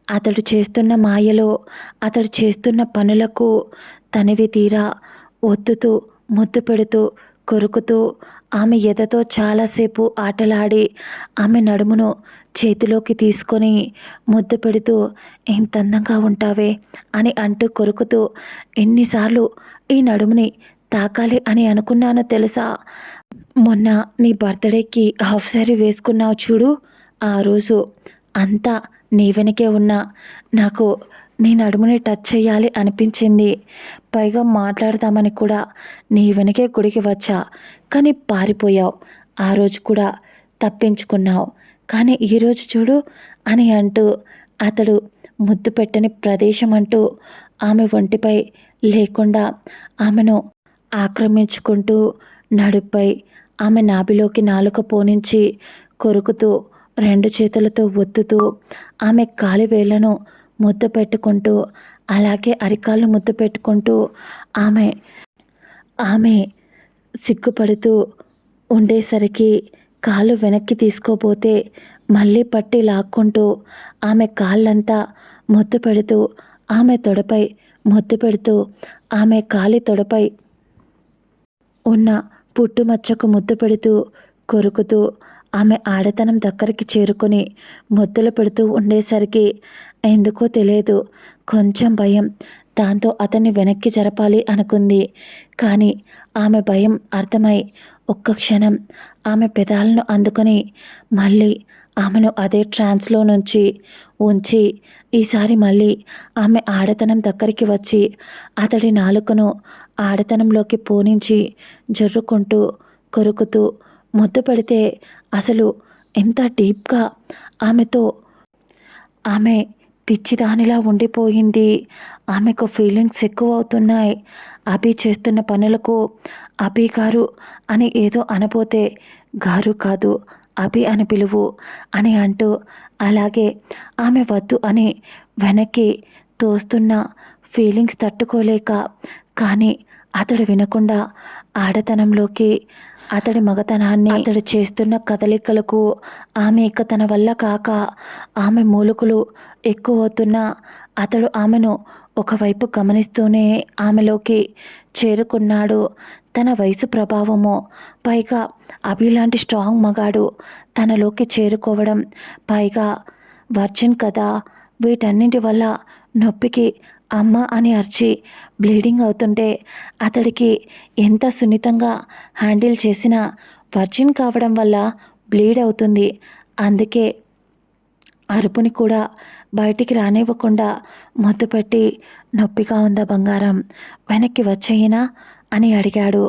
అతడు చేస్తున్న మాయలో, అతడు చేస్తున్న పనులకు తనివి తీరా ఒత్తుతూ, ముద్దు పెడుతూ, కొరుకుతూ, ఆమె ఎదతో చాలాసేపు ఆటలాడి, ఆమె నడుమును చేతిలోకి తీసుకొని ముద్దు పెడుతూ, ఎంత అందంగా ఉంటావే అని అంటూ కొరుకుతూ, ఎన్నిసార్లు ఈ నడుముని తాకాలి అని అనుకున్నానో తెలుసా? మొన్న నీ బర్త్డేకి హాఫ్ శారీ వేసుకున్నావు చూడు, ఆ రోజు అంతా నీ వెనకే ఉన్నా నాకు నీ నడుముని టచ్ చేయాలి అనిపించింది. పైగా మాట్లాడదామని కూడా నీ వెనకే గుడికి వచ్చా, కానీ పారిపోయావు. ఆ రోజు కూడా తప్పించుకున్నావు. కానీ ఈరోజు చూడు అని అంటూ అతడు ముద్దు పెట్టని ప్రదేశం అంటూ ఆమె ఒంటిపై లేకుండా ఆమెను ఆక్రమించుకుంటూ నడుపై ఆమె నాభిలోకి నాలుక పోనించి కొరుకుతూ, రెండు చేతులతో ఒత్తుతూ, ఆమె కాలివేళ్లను ముద్దు పెట్టుకుంటూ, అలాగే అరికాళ్ళు ముద్దు పెట్టుకుంటూ, ఆమె ఆమె సిగ్గుపడుతూ ఉండేసరికి కాళ్ళు వెనక్కి తీసుకోపోతే మళ్ళీ పట్టి లాక్కుంటూ ఆమె కాళ్ళంతా ముద్దు పెడుతూ, ఆమె తొడపై ముద్దు పెడుతూ, ఆమె కాలి తొడపై ఉన్న పుట్టుమచ్చకు ముద్దు పెడుతూ, కొరుకుతూ, ఆమె ఆడతనం దగ్గరికి చేరుకొని ముద్దులు పెడుతూ ఉండేసరికి ఎందుకో తెలియదు కొంచెం భయం. దాంతో అతన్ని వెనక్కి జరపాలి అనుకుంది. కానీ ఆమె భయం అర్థమై ఒక్క క్షణం ఆమె పెదాలను అందుకొని మళ్ళీ ఆమెను అదే ట్రాన్స్లో నుంచి ఉంచి, ఈసారి మళ్ళీ ఆమె ఆడతనం దగ్గరికి వచ్చి అతడి నాలుకను ఆడతనంలోకి పోనించి జుర్రుకుంటూ, కొరుకుతూ ముద్దు పెడితే అసలు ఎంత డీప్గా ఆమెతో ఆమె పిచ్చిదానిలా ఉండిపోయింది. ఆమెకు ఫీలింగ్స్ ఎక్కువ అవుతున్నాయి. అభి చేస్తున్న పనులకు అభి గారు అని ఏదో అనబోతే, గారు కాదు అభి అని పిలువు అని అంటూ, అలాగే ఆమె వద్దు అని వెనక్కి తోస్తున్న ఫీలింగ్స్ తట్టుకోలేక, కానీ అతడు వినకుండా ఆడతనంలోకి అతడి మగతనాన్ని, అతడు చేస్తున్న కదలికలకు ఆమె ఇక తన వల్ల కాక ఆమె మూలుగులు ఎక్కువవుతున్నా అతడు ఆమెను ఒకవైపు గమనిస్తూనే ఆమెలోకి చేరుకున్నాడు. తన వయసు ప్రభావము, పైగా అభిలాంటి స్ట్రాంగ్ మగాడు తనలోకి చేరుకోవడం, పైగా వర్జిన్ కదా, వీటన్నింటి వల్ల నొప్పికి అమ్మ అని అరిచి బ్లీడింగ్ అవుతుంటే అతడికి ఎంత సున్నితంగా హ్యాండిల్ చేసినా వర్జిన్ కావడం వల్ల బ్లీడ్ అవుతుంది. అందుకే అరుపుని కూడా బయటికి రానివ్వకుండా ముద్దు పెట్టి, నొప్పిగా ఉందా బంగారం, వెనక్కి వచ్చేయినా అని అడిగాడు.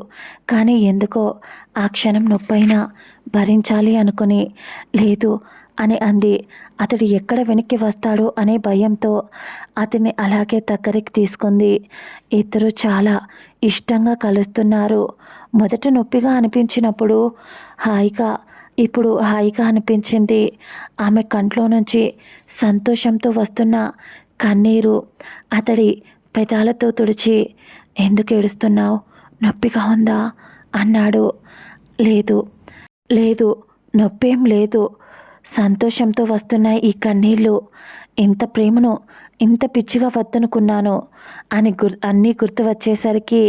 కానీ ఎందుకో ఆ క్షణం నొప్పైనా భరించాలి అనుకుని లేదు అని అంది. అతడు ఎక్కడ వెనక్కి వస్తాడో అనే భయంతో అతన్ని అలాగే దగ్గరికి తీసుకుంది. ఇద్దరు చాలా ఇష్టంగా కలుస్తున్నారు. మొదట నొప్పిగా అనిపించినప్పుడు ఇప్పుడు హాయిగా అనిపించింది. ఆమె కంట్లో నుంచి సంతోషంతో వస్తున్న కన్నీరు అతడి పెదాలతో తుడిచి, ఎందుకు ఏడుస్తున్నావు, నొప్పిగా ఉందా అన్నాడు. లేదు లేదు, నొప్పేం లేదు, సంతోషంతో వస్తున్న ఈ కన్నీళ్ళు, ఇంత ప్రేమను ఇంత పిచ్చిగా వద్దనుకున్నాను అని అన్నీ గుర్తు వచ్చేసరికి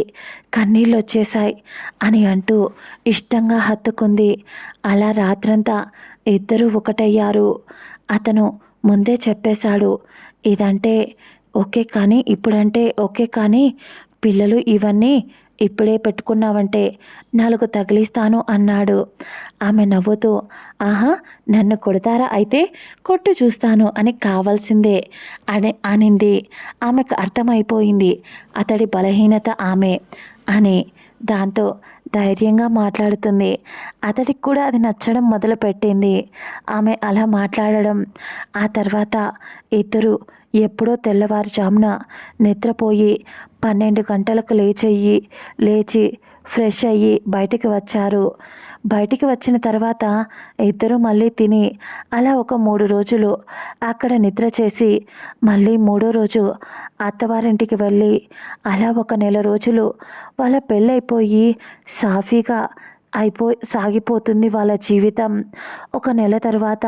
కన్నీళ్ళు వచ్చేశాయి అని అంటూ ఇష్టంగా హత్తుకుంది. అలా రాత్రంతా ఇద్దరూ ఒకటయ్యారు. అతను ముందే చెప్పేశాడు, ఇదంటే ఓకే కానీ, ఇప్పుడంటే ఓకే కానీ పిల్లలు ఇవన్నీ ఇప్పుడే పెట్టుకున్నావంటే 4 తగిలిస్తాను అన్నాడు. ఆమె నవ్వుతూ, ఆహా, నన్ను కొడతారా అయితే, కొట్టు చూస్తాను అని కావాల్సిందే అనింది. ఆమెకు అర్థమైపోయింది అతడి బలహీనత ఆమె అని. దాంతో ధైర్యంగా మాట్లాడుతుంది. అతడికి కూడా అది నచ్చడం మొదలుపెట్టింది ఆమె అలా మాట్లాడడం. ఆ తర్వాత ఇద్దరు ఎప్పుడో తెల్లవారుజామున నిద్రపోయి 12 గంటలకు లేచి ఫ్రెష్ అయ్యి బయటికి వచ్చారు. బయటికి వచ్చిన తర్వాత ఇద్దరు మళ్ళీ తిని అలా ఒక 3 రోజులు అక్కడ నిద్ర చేసి మళ్ళీ 3వ రోజు అత్తవారింటికి వెళ్ళి అలా ఒక నెల రోజులు వాళ్ళ పెళ్ళైపోయి సాఫీగా సాగిపోతుంది వాళ్ళ జీవితం. ఒక నెల తర్వాత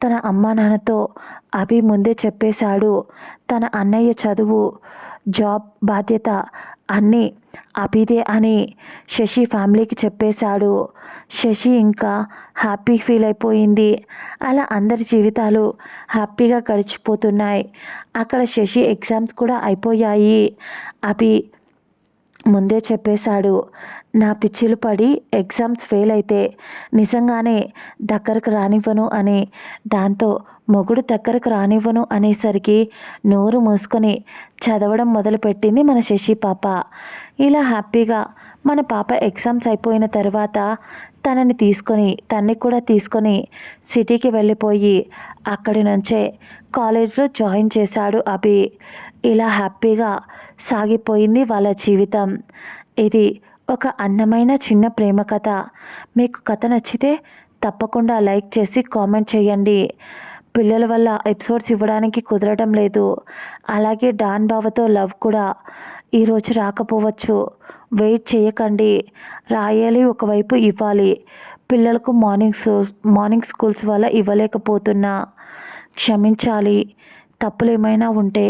తన అమ్మా నాన్నతో అభి ముందే చెప్పేశాడు. తన అన్నయ్య చదువు, జాబ్ బాధ్యత అన్నీ అభిదే అని శశి ఫ్యామిలీకి చెప్పేశాడు. శశి ఇంకా హ్యాపీ ఫీల్ అయిపోయింది. అలా అందరి జీవితాలు హ్యాపీగా గడిచిపోతున్నాయి. అక్కడ శశి ఎగ్జామ్స్ కూడా అయిపోయాయి. అభి ముందే చెప్పేశాడు, నా పిచ్చిలు పడి ఎగ్జామ్స్ ఫెయిల్ అయితే నిజంగానే దగ్గరకు రానివ్వను అని. దాంతో మొగుడు దగ్గరకు రానివ్వను అనేసరికి నోరు మూసుకొని చదవడం మొదలుపెట్టింది మన శశి పాప. ఇలా హ్యాపీగా మన పాప ఎగ్జామ్స్ అయిపోయిన తర్వాత తన్ని కూడా తీసుకొని సిటీకి వెళ్ళిపోయి అక్కడి నుంచే కాలేజ్లో జాయిన్ చేశాడు అభి. ఇలా హ్యాపీగా సాగిపోయింది వాళ్ళ జీవితం. ఇది ఒక అందమైన చిన్న ప్రేమ కథ. మీకు కథ నచ్చితే తప్పకుండా లైక్ చేసి కామెంట్ చేయండి. పిల్లల వల్ల ఎపిసోడ్స్ ఇవ్వడానికి కుదరడం లేదు. అలాగే డాన్ బావతో లవ్ కూడా ఈరోజు రాకపోవచ్చు. వెయిట్ చేయకండి, రాయాలి, ఒకవైపు ఇవ్వాలి. పిల్లలకు మార్నింగ్ స్కూల్స్ వల్ల ఇవ్వలేకపోతున్నా, క్షమించాలి. తప్పులు ఏమైనా ఉంటే